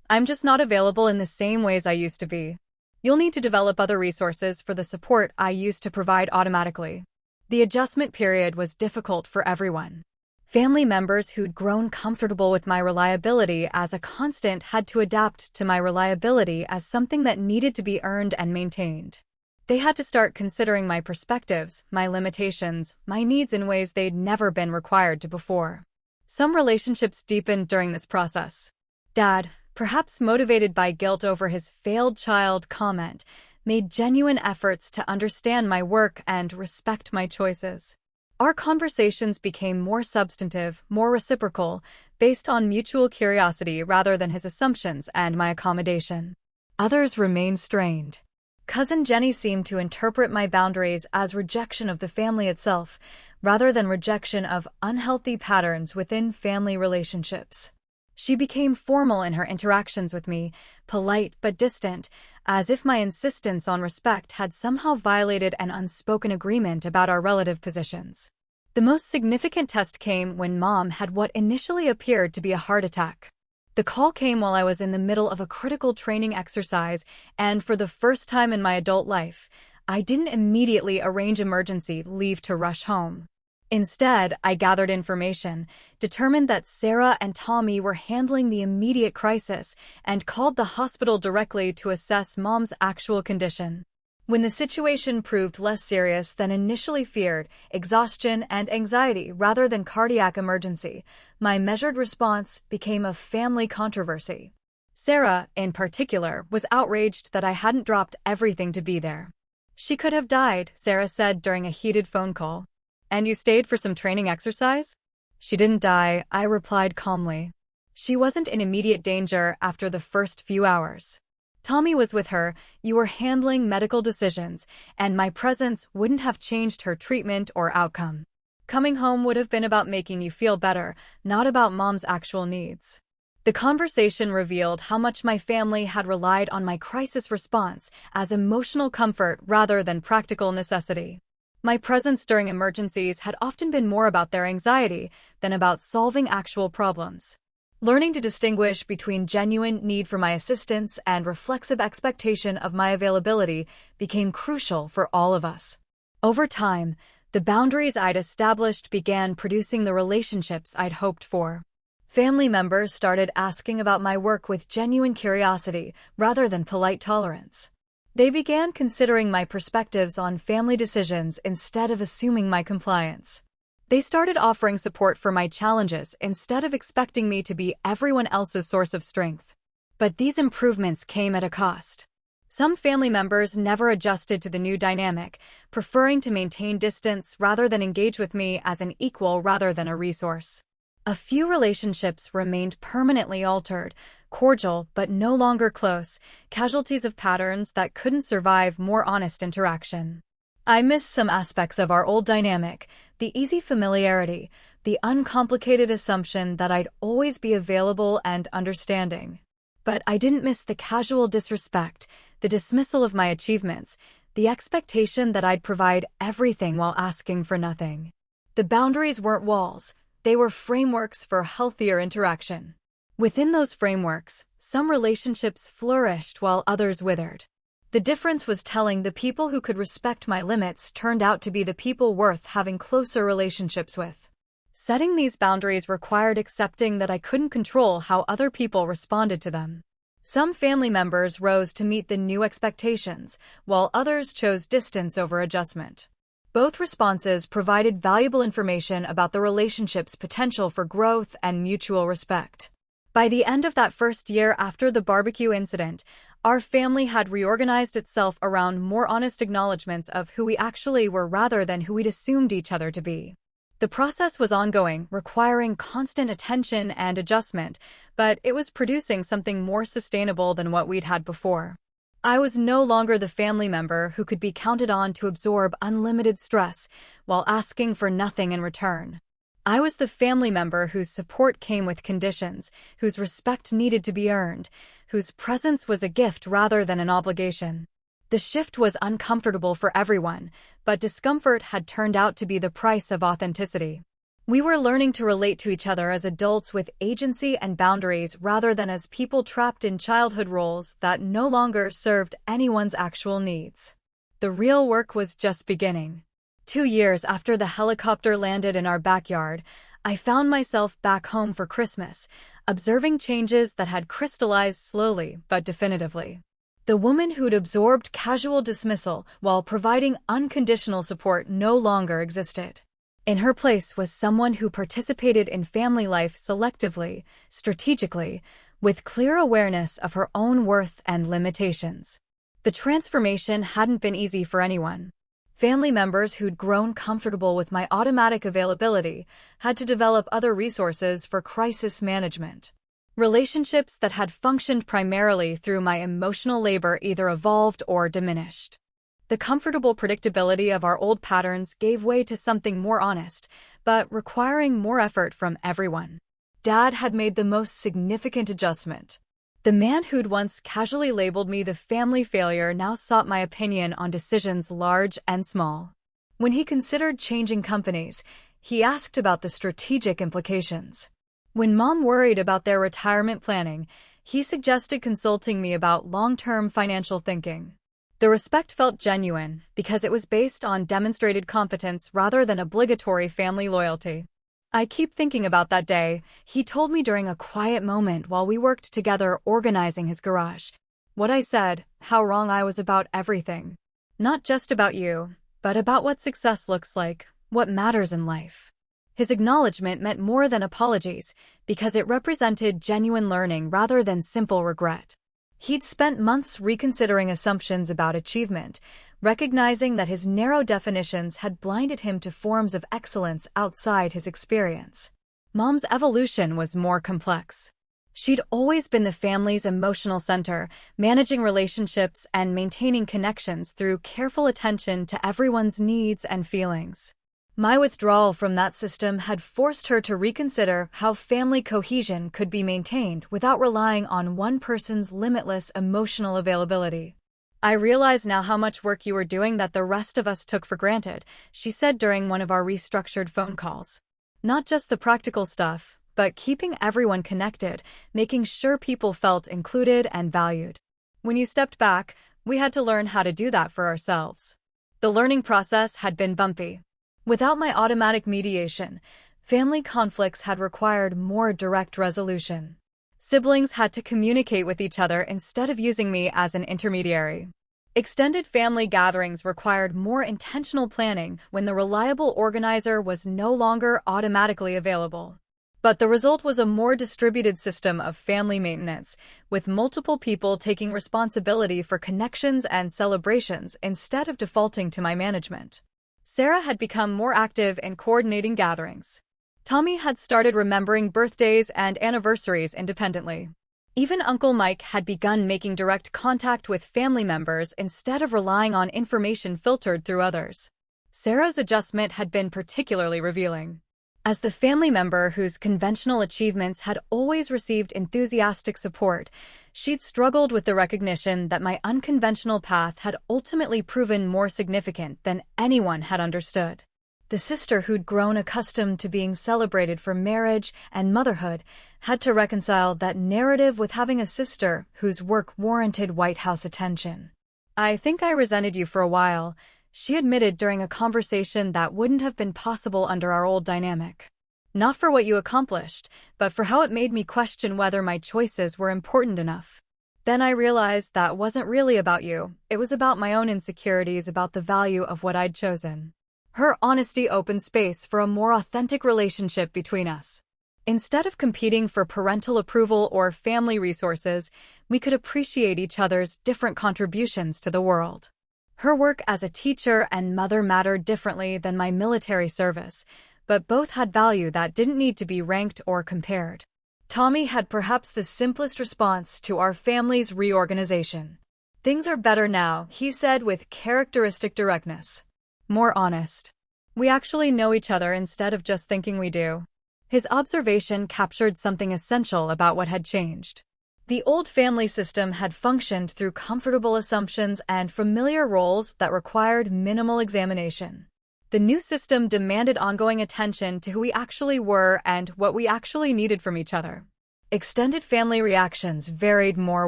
"I'm just not available in the same ways I used to be. You'll need to develop other resources for the support I used to provide automatically." The adjustment period was difficult for everyone. Family members who'd grown comfortable with my reliability as a constant had to adapt to my reliability as something that needed to be earned and maintained. They had to start considering my perspectives, my limitations, my needs in ways they'd never been required to before. Some relationships deepened during this process. Dad, perhaps motivated by guilt over his failed child comment, made genuine efforts to understand my work and respect my choices. Our conversations became more substantive, more reciprocal, based on mutual curiosity rather than his assumptions and my accommodation. Others remained strained. Cousin Jenny seemed to interpret my boundaries as rejection of the family itself, rather than rejection of unhealthy patterns within family relationships. She became formal in her interactions with me, polite but distant, as if my insistence on respect had somehow violated an unspoken agreement about our relative positions. The most significant test came when Mom had what initially appeared to be a heart attack. The call came while I was in the middle of a critical training exercise, and for the first time in my adult life, I didn't immediately arrange emergency leave to rush home. Instead, I gathered information, determined that Sarah and Tommy were handling the immediate crisis, and called the hospital directly to assess Mom's actual condition. When the situation proved less serious than initially feared, exhaustion and anxiety rather than cardiac emergency, my measured response became a family controversy. Sarah, in particular, was outraged that I hadn't dropped everything to be there. "She could have died," Sarah said during a heated phone call. "And you stayed for some training exercise?" "She didn't die," I replied calmly. "She wasn't in immediate danger after the first few hours. Tommy was with her, you were handling medical decisions, and my presence wouldn't have changed her treatment or outcome. Coming home would have been about making you feel better, not about Mom's actual needs." The conversation revealed how much my family had relied on my crisis response as emotional comfort rather than practical necessity. My presence during emergencies had often been more about their anxiety than about solving actual problems. Learning to distinguish between genuine need for my assistance and reflexive expectation of my availability became crucial for all of us. Over time, the boundaries I'd established began producing the relationships I'd hoped for. Family members started asking about my work with genuine curiosity rather than polite tolerance. They began considering my perspectives on family decisions instead of assuming my compliance. They started offering support for my challenges instead of expecting me to be everyone else's source of strength. But these improvements came at a cost. Some family members never adjusted to the new dynamic, preferring to maintain distance rather than engage with me as an equal rather than a resource. A few relationships remained permanently altered, cordial but no longer close, casualties of patterns that couldn't survive more honest interaction. I missed some aspects of our old dynamic, the easy familiarity, the uncomplicated assumption that I'd always be available and understanding. But I didn't miss the casual disrespect, the dismissal of my achievements, the expectation that I'd provide everything while asking for nothing. The boundaries weren't walls. They were frameworks for healthier interaction. Within those frameworks, some relationships flourished while others withered. The difference was telling. The people who could respect my limits turned out to be the people worth having closer relationships with. Setting these boundaries required accepting that I couldn't control how other people responded to them. Some family members rose to meet the new expectations, while others chose distance over adjustment. Both responses provided valuable information about the relationship's potential for growth and mutual respect. By the end of that first year after the barbecue incident, our family had reorganized itself around more honest acknowledgments of who we actually were rather than who we'd assumed each other to be. The process was ongoing, requiring constant attention and adjustment, but it was producing something more sustainable than what we'd had before. I was no longer the family member who could be counted on to absorb unlimited stress while asking for nothing in return. I was the family member whose support came with conditions, whose respect needed to be earned, whose presence was a gift rather than an obligation. The shift was uncomfortable for everyone, but discomfort had turned out to be the price of authenticity. We were learning to relate to each other as adults with agency and boundaries rather than as people trapped in childhood roles that no longer served anyone's actual needs. The real work was just beginning. 2 years after the helicopter landed in our backyard, I found myself back home for Christmas, observing changes that had crystallized slowly but definitively. The woman who'd absorbed casual dismissal while providing unconditional support no longer existed. In her place was someone who participated in family life selectively, strategically, with clear awareness of her own worth and limitations. The transformation hadn't been easy for anyone. Family members who'd grown comfortable with my automatic availability had to develop other resources for crisis management. Relationships that had functioned primarily through my emotional labor either evolved or diminished. The comfortable predictability of our old patterns gave way to something more honest, but requiring more effort from everyone. Dad had made the most significant adjustment. The man who'd once casually labeled me the family failure now sought my opinion on decisions large and small. When he considered changing companies, he asked about the strategic implications. When Mom worried about their retirement planning, he suggested consulting me about long-term financial thinking. The respect felt genuine because it was based on demonstrated competence rather than obligatory family loyalty. I keep thinking about that day he told me during a quiet moment while we worked together organizing his garage. What I said, how wrong I was about everything. Not just about you, but about what success looks like, what matters in life. His acknowledgement meant more than apologies because it represented genuine learning rather than simple regret. He'd spent months reconsidering assumptions about achievement, recognizing that his narrow definitions had blinded him to forms of excellence outside his experience. Mom's evolution was more complex. She'd always been the family's emotional center, managing relationships and maintaining connections through careful attention to everyone's needs and feelings. My withdrawal from that system had forced her to reconsider how family cohesion could be maintained without relying on one person's limitless emotional availability. "I realize now how much work you were doing that the rest of us took for granted," she said during one of our restructured phone calls. "Not just the practical stuff, but keeping everyone connected, making sure people felt included and valued. When you stepped back, we had to learn how to do that for ourselves." The learning process had been bumpy. Without my automatic mediation, family conflicts had required more direct resolution. Siblings had to communicate with each other instead of using me as an intermediary. Extended family gatherings required more intentional planning when the reliable organizer was no longer automatically available. But the result was a more distributed system of family maintenance, with multiple people taking responsibility for connections and celebrations instead of defaulting to my management. Sarah had become more active in coordinating gatherings. Tommy had started remembering birthdays and anniversaries independently. Even Uncle Mike had begun making direct contact with family members instead of relying on information filtered through others. Sarah's adjustment had been particularly revealing. As the family member whose conventional achievements had always received enthusiastic support, she'd struggled with the recognition that my unconventional path had ultimately proven more significant than anyone had understood. The sister who'd grown accustomed to being celebrated for marriage and motherhood had to reconcile that narrative with having a sister whose work warranted White House attention. "I think I resented you for a while," she admitted during a conversation that wouldn't have been possible under our old dynamic. "Not for what you accomplished, but for how it made me question whether my choices were important enough. Then I realized that wasn't really about you, it was about my own insecurities about the value of what I'd chosen." Her honesty opened space for a more authentic relationship between us. Instead of competing for parental approval or family resources, we could appreciate each other's different contributions to the world. Her work as a teacher and mother mattered differently than my military service, but both had value that didn't need to be ranked or compared. Tommy had perhaps the simplest response to our family's reorganization. "Things are better now," he said with characteristic directness. "More honest. We actually know each other instead of just thinking we do." His observation captured something essential about what had changed. The old family system had functioned through comfortable assumptions and familiar roles that required minimal examination. The new system demanded ongoing attention to who we actually were and what we actually needed from each other. Extended family reactions varied more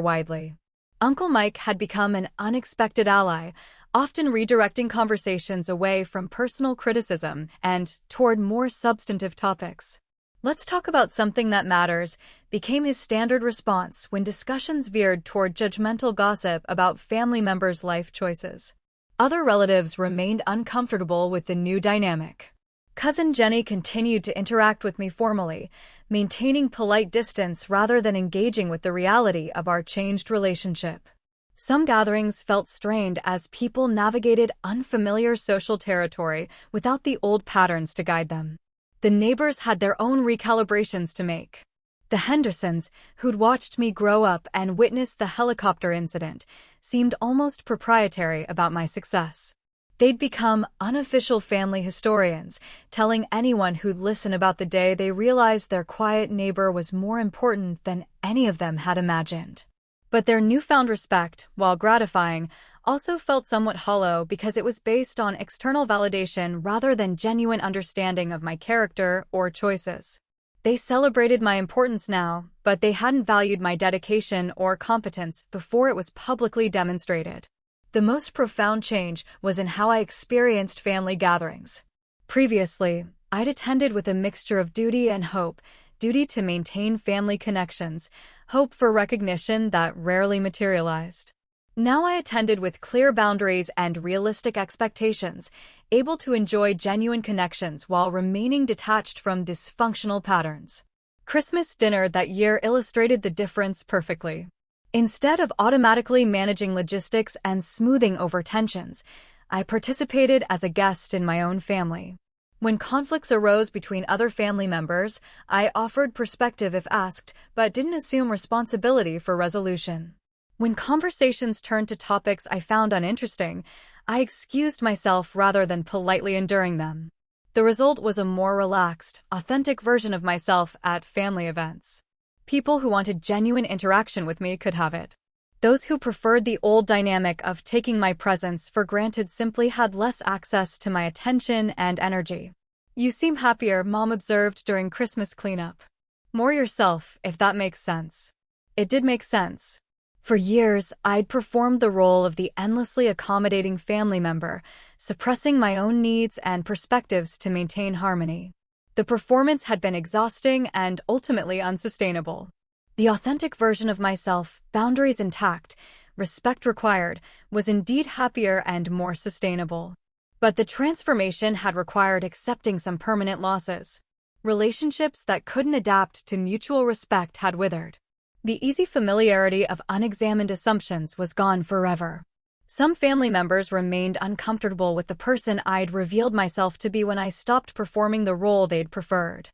widely. Uncle Mike had become an unexpected ally, often redirecting conversations away from personal criticism and toward more substantive topics. "Let's talk about something that matters," became his standard response when discussions veered toward judgmental gossip about family members' life choices. Other relatives remained uncomfortable with the new dynamic. Cousin Jenny continued to interact with me formally, maintaining polite distance rather than engaging with the reality of our changed relationship. Some gatherings felt strained as people navigated unfamiliar social territory without the old patterns to guide them. The neighbors had their own recalibrations to make. The Hendersons, who'd watched me grow up and witnessed the helicopter incident, seemed almost proprietary about my success. They'd become unofficial family historians, telling anyone who'd listen about the day they realized their quiet neighbor was more important than any of them had imagined. But their newfound respect, while gratifying, also felt somewhat hollow because it was based on external validation rather than genuine understanding of my character or choices. They celebrated my importance now, but they hadn't valued my dedication or competence before it was publicly demonstrated. The most profound change was in how I experienced family gatherings. Previously, I'd attended with a mixture of duty and hope, duty to maintain family connections, hope for recognition that rarely materialized. Now I attended with clear boundaries and realistic expectations, able to enjoy genuine connections while remaining detached from dysfunctional patterns. Christmas dinner that year illustrated the difference perfectly. Instead of automatically managing logistics and smoothing over tensions, I participated as a guest in my own family. When conflicts arose between other family members, I offered perspective if asked, but didn't assume responsibility for resolution. When conversations turned to topics I found uninteresting, I excused myself rather than politely enduring them. The result was a more relaxed, authentic version of myself at family events. People who wanted genuine interaction with me could have it. Those who preferred the old dynamic of taking my presence for granted simply had less access to my attention and energy. "You seem happier," Mom observed during Christmas cleanup. "More yourself, if that makes sense." It did make sense. For years, I'd performed the role of the endlessly accommodating family member, suppressing my own needs and perspectives to maintain harmony. The performance had been exhausting and ultimately unsustainable. The authentic version of myself, boundaries intact, respect required, was indeed happier and more sustainable. But the transformation had required accepting some permanent losses. Relationships that couldn't adapt to mutual respect had withered. The easy familiarity of unexamined assumptions was gone forever. Some family members remained uncomfortable with the person I'd revealed myself to be when I stopped performing the role they'd preferred.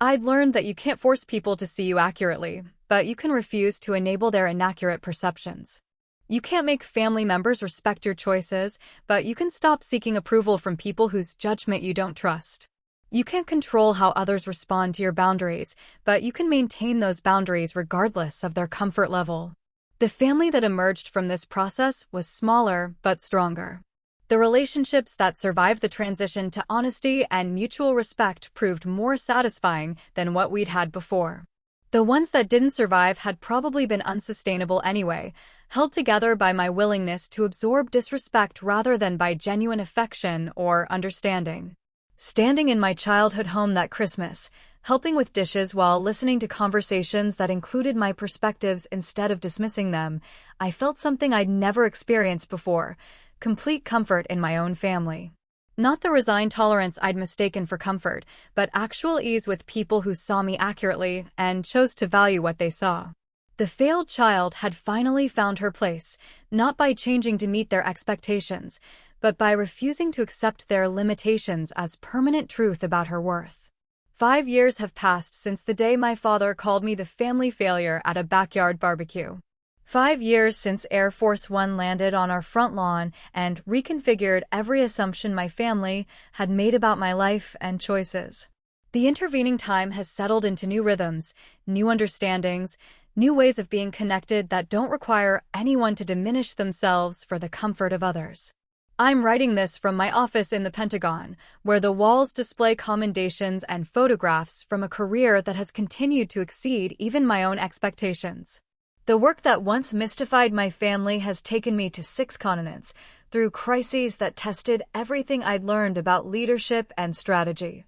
I'd learned that you can't force people to see you accurately, but you can refuse to enable their inaccurate perceptions. You can't make family members respect your choices, but you can stop seeking approval from people whose judgment you don't trust. You can't control how others respond to your boundaries, but you can maintain those boundaries regardless of their comfort level. The family that emerged from this process was smaller but stronger. The relationships that survived the transition to honesty and mutual respect proved more satisfying than what we'd had before. The ones that didn't survive had probably been unsustainable anyway, held together by my willingness to absorb disrespect rather than by genuine affection or understanding. Standing in my childhood home that Christmas, helping with dishes while listening to conversations that included my perspectives instead of dismissing them, I felt something I'd never experienced before: complete comfort in my own family. Not the resigned tolerance I'd mistaken for comfort, but actual ease with people who saw me accurately and chose to value what they saw. The failed child had finally found her place, not by changing to meet their expectations, but by refusing to accept their limitations as permanent truth about her worth. 5 years have passed since the day my father called me the family failure at a backyard barbecue. 5 years since Air Force One landed on our front lawn and reconfigured every assumption my family had made about my life and choices. The intervening time has settled into new rhythms, new understandings, new ways of being connected that don't require anyone to diminish themselves for the comfort of others. I'm writing this from my office in the Pentagon, where the walls display commendations and photographs from a career that has continued to exceed even my own expectations. The work that once mystified my family has taken me to 6 continents, through crises that tested everything I'd learned about leadership and strategy.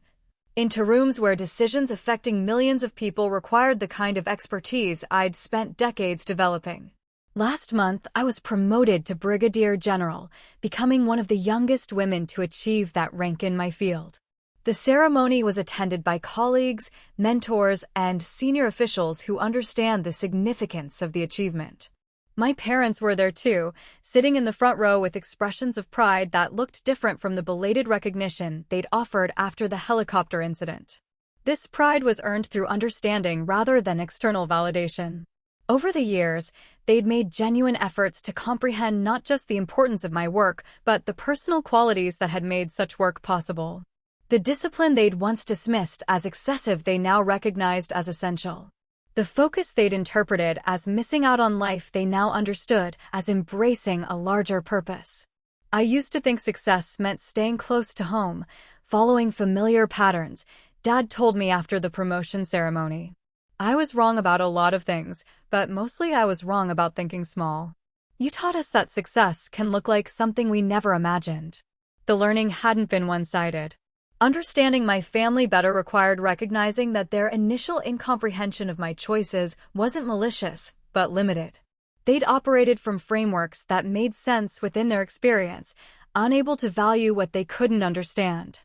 Into rooms where decisions affecting millions of people required the kind of expertise I'd spent decades developing. Last month, I was promoted to Brigadier General, becoming one of the youngest women to achieve that rank in my field. The ceremony was attended by colleagues, mentors, and senior officials who understand the significance of the achievement. My parents were there too, sitting in the front row with expressions of pride that looked different from the belated recognition they'd offered after the helicopter incident. This pride was earned through understanding rather than external validation. Over the years, they'd made genuine efforts to comprehend not just the importance of my work, but the personal qualities that had made such work possible. The discipline they'd once dismissed as excessive they now recognized as essential. The focus they'd interpreted as missing out on life they now understood as embracing a larger purpose. I used to think success meant staying close to home, following familiar patterns, Dad told me after the promotion ceremony. I was wrong about a lot of things, but mostly I was wrong about thinking small. You taught us that success can look like something we never imagined. The learning hadn't been one-sided. Understanding my family better required recognizing that their initial incomprehension of my choices wasn't malicious, but limited. They'd operated from frameworks that made sense within their experience, unable to value what they couldn't understand.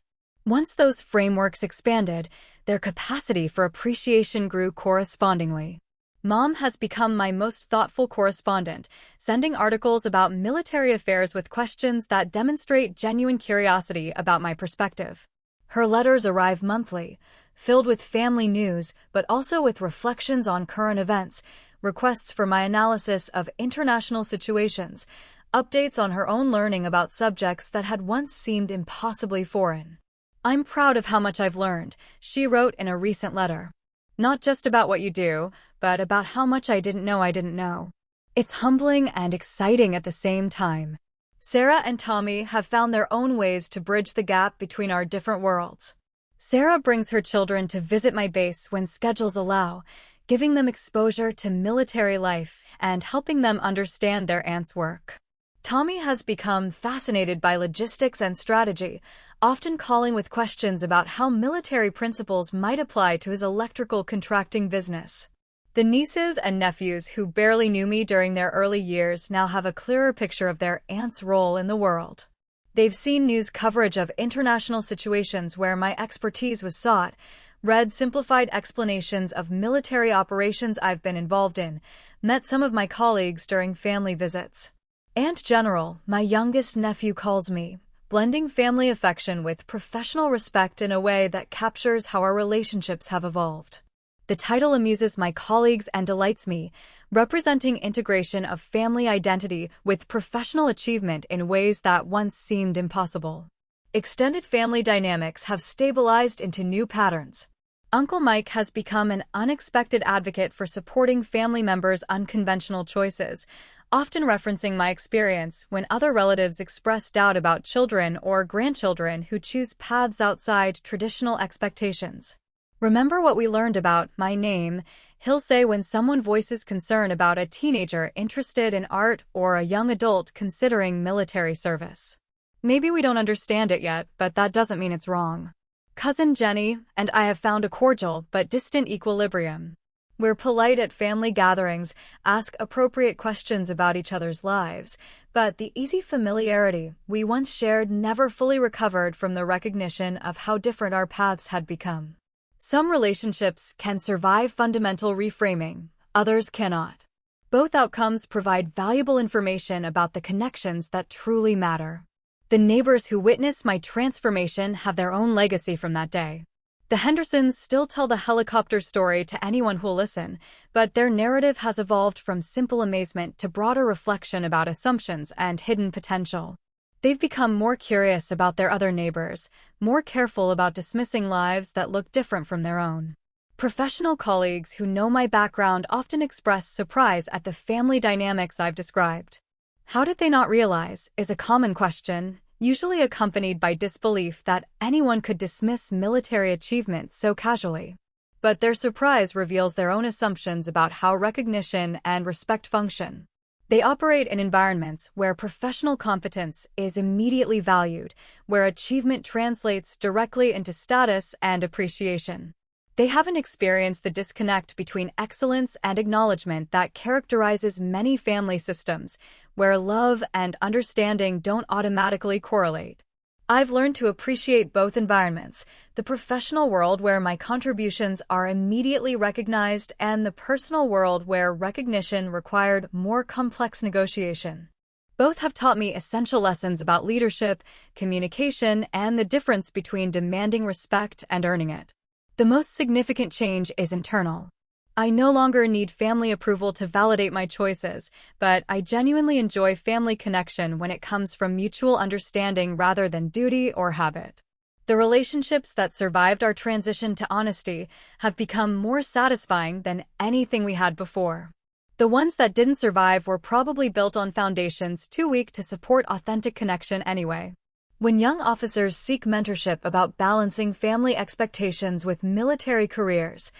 Once those frameworks expanded, their capacity for appreciation grew correspondingly. Mom has become my most thoughtful correspondent, sending articles about military affairs with questions that demonstrate genuine curiosity about my perspective. Her letters arrive monthly, filled with family news, but also with reflections on current events, requests for my analysis of international situations, updates on her own learning about subjects that had once seemed impossibly foreign. I'm proud of how much I've learned, she wrote in a recent letter. Not just about what you do, but about how much I didn't know I didn't know. It's humbling and exciting at the same time. Sarah and Tommy have found their own ways to bridge the gap between our different worlds. Sarah brings her children to visit my base when schedules allow, giving them exposure to military life and helping them understand their aunt's work. Tommy has become fascinated by logistics and strategy, often calling with questions about how military principles might apply to his electrical contracting business. The nieces and nephews who barely knew me during their early years now have a clearer picture of their aunt's role in the world. They've seen news coverage of international situations where my expertise was sought, read simplified explanations of military operations I've been involved in, met some of my colleagues during family visits. Aunt General, my youngest nephew, calls me, blending family affection with professional respect in a way that captures how our relationships have evolved. The title amuses my colleagues and delights me, representing integration of family identity with professional achievement in ways that once seemed impossible. Extended family dynamics have stabilized into new patterns. Uncle Mike has become an unexpected advocate for supporting family members' unconventional choices, often referencing my experience when other relatives express doubt about children or grandchildren who choose paths outside traditional expectations. Remember what we learned about my name, he'll say when someone voices concern about a teenager interested in art or a young adult considering military service. Maybe we don't understand it yet, but that doesn't mean it's wrong. Cousin Jenny and I have found a cordial but distant equilibrium. We're polite at family gatherings, ask appropriate questions about each other's lives, but the easy familiarity we once shared never fully recovered from the recognition of how different our paths had become. Some relationships can survive fundamental reframing, others cannot. Both outcomes provide valuable information about the connections that truly matter. The neighbors who witnessed my transformation have their own legacy from that day. The Hendersons still tell the helicopter story to anyone who'll listen, but their narrative has evolved from simple amazement to broader reflection about assumptions and hidden potential. They've become more curious about their other neighbors, more careful about dismissing lives that look different from their own. Professional colleagues who know my background often express surprise at the family dynamics I've described. How did they not realize is a common question, usually accompanied by disbelief that anyone could dismiss military achievements so casually. But their surprise reveals their own assumptions about how recognition and respect function. They operate in environments where professional competence is immediately valued, where achievement translates directly into status and appreciation. They haven't experienced the disconnect between excellence and acknowledgement that characterizes many family systems, where love and understanding don't automatically correlate. I've learned to appreciate both environments, the professional world where my contributions are immediately recognized and the personal world where recognition required more complex negotiation. Both have taught me essential lessons about leadership, communication, and the difference between demanding respect and earning it. The most significant change is internal. I no longer need family approval to validate my choices, but I genuinely enjoy family connection when it comes from mutual understanding rather than duty or habit. The relationships that survived our transition to honesty have become more satisfying than anything we had before. The ones that didn't survive were probably built on foundations too weak to support authentic connection anyway. When young officers seek mentorship about balancing family expectations with military careers,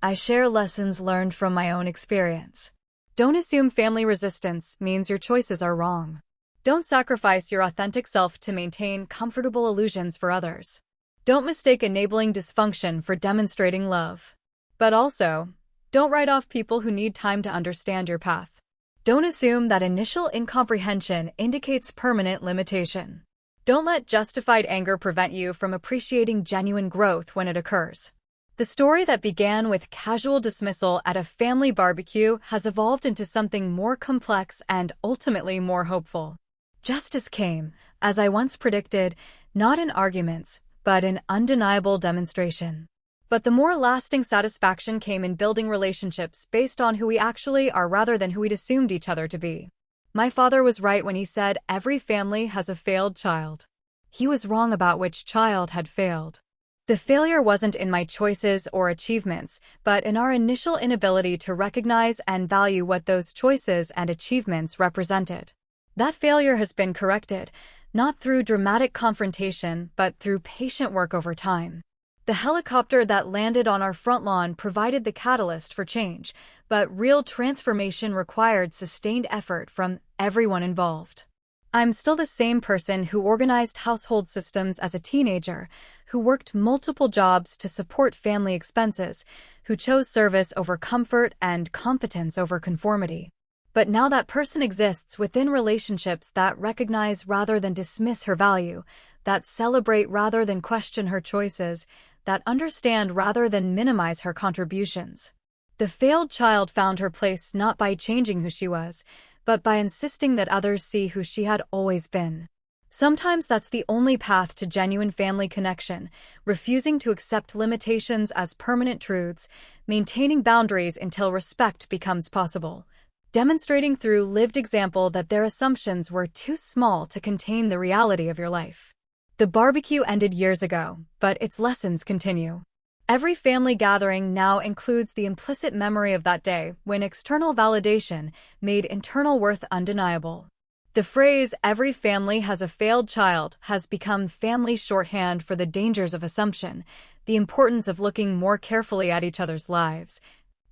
I share lessons learned from my own experience. Don't assume family resistance means your choices are wrong. Don't sacrifice your authentic self to maintain comfortable illusions for others. Don't mistake enabling dysfunction for demonstrating love. But also, don't write off people who need time to understand your path. Don't assume that initial incomprehension indicates permanent limitation. Don't let justified anger prevent you from appreciating genuine growth when it occurs. The story that began with casual dismissal at a family barbecue has evolved into something more complex and ultimately more hopeful. Justice came, as I once predicted, not in arguments, but in undeniable demonstration. But the more lasting satisfaction came in building relationships based on who we actually are rather than who we'd assumed each other to be. My father was right when he said every family has a failed child. He was wrong about which child had failed. The failure wasn't in my choices or achievements, but in our initial inability to recognize and value what those choices and achievements represented. That failure has been corrected, not through dramatic confrontation, but through patient work over time. The helicopter that landed on our front lawn provided the catalyst for change, but real transformation required sustained effort from everyone involved. I'm still the same person who organized household systems as a teenager, who worked multiple jobs to support family expenses, who chose service over comfort and competence over conformity. But now that person exists within relationships that recognize rather than dismiss her value, that celebrate rather than question her choices, that understand rather than minimize her contributions. The failed child found her place not by changing who she was, but by insisting that others see who she had always been. Sometimes that's the only path to genuine family connection, refusing to accept limitations as permanent truths, maintaining boundaries until respect becomes possible, demonstrating through lived example that their assumptions were too small to contain the reality of your life. The barbecue ended years ago, but its lessons continue. Every family gathering now includes the implicit memory of that day when external validation made internal worth undeniable. The phrase, "every family has a failed child," has become family shorthand for the dangers of assumption, the importance of looking more carefully at each other's lives,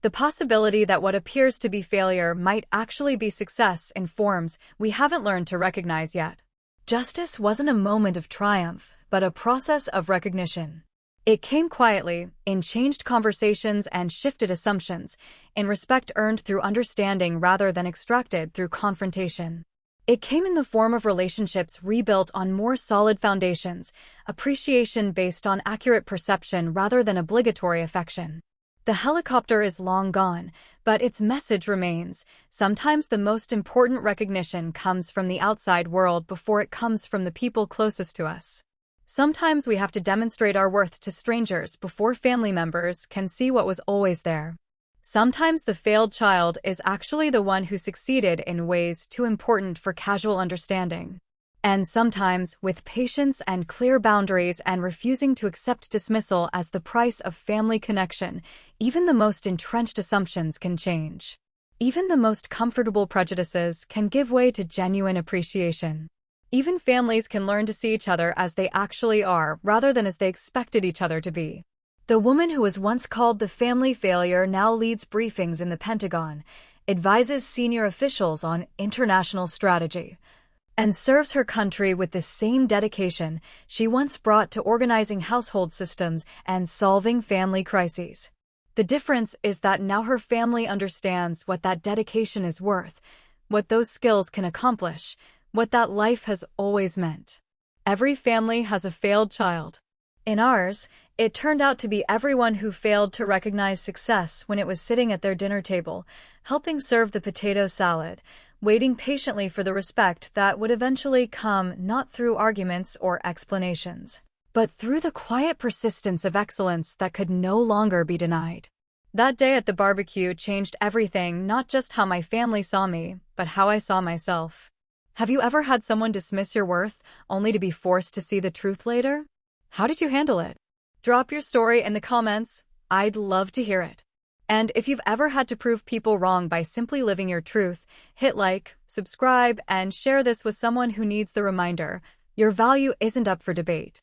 the possibility that what appears to be failure might actually be success in forms we haven't learned to recognize yet. Justice wasn't a moment of triumph, but a process of recognition. It came quietly, in changed conversations and shifted assumptions, in respect earned through understanding rather than extracted through confrontation. It came in the form of relationships rebuilt on more solid foundations, appreciation based on accurate perception rather than obligatory affection. The helicopter is long gone, but its message remains. Sometimes the most important recognition comes from the outside world before it comes from the people closest to us. Sometimes we have to demonstrate our worth to strangers before family members can see what was always there. Sometimes the failed child is actually the one who succeeded in ways too important for casual understanding. And sometimes, with patience and clear boundaries and refusing to accept dismissal as the price of family connection, even the most entrenched assumptions can change. Even the most comfortable prejudices can give way to genuine appreciation. Even families can learn to see each other as they actually are rather than as they expected each other to be. The woman who was once called the family failure now leads briefings in the Pentagon, advises senior officials on international strategy, and serves her country with the same dedication she once brought to organizing household systems and solving family crises. The difference is that now her family understands what that dedication is worth, what those skills can accomplish, what that life has always meant. Every family has a failed child. In ours, it turned out to be everyone who failed to recognize success when it was sitting at their dinner table, helping serve the potato salad, waiting patiently for the respect that would eventually come not through arguments or explanations, but through the quiet persistence of excellence that could no longer be denied. That day at the barbecue changed everything, not just how my family saw me, but how I saw myself. Have you ever had someone dismiss your worth, only to be forced to see the truth later? How did you handle it? Drop your story in the comments. I'd love to hear it. And if you've ever had to prove people wrong by simply living your truth, hit like, subscribe, and share this with someone who needs the reminder. Your value isn't up for debate.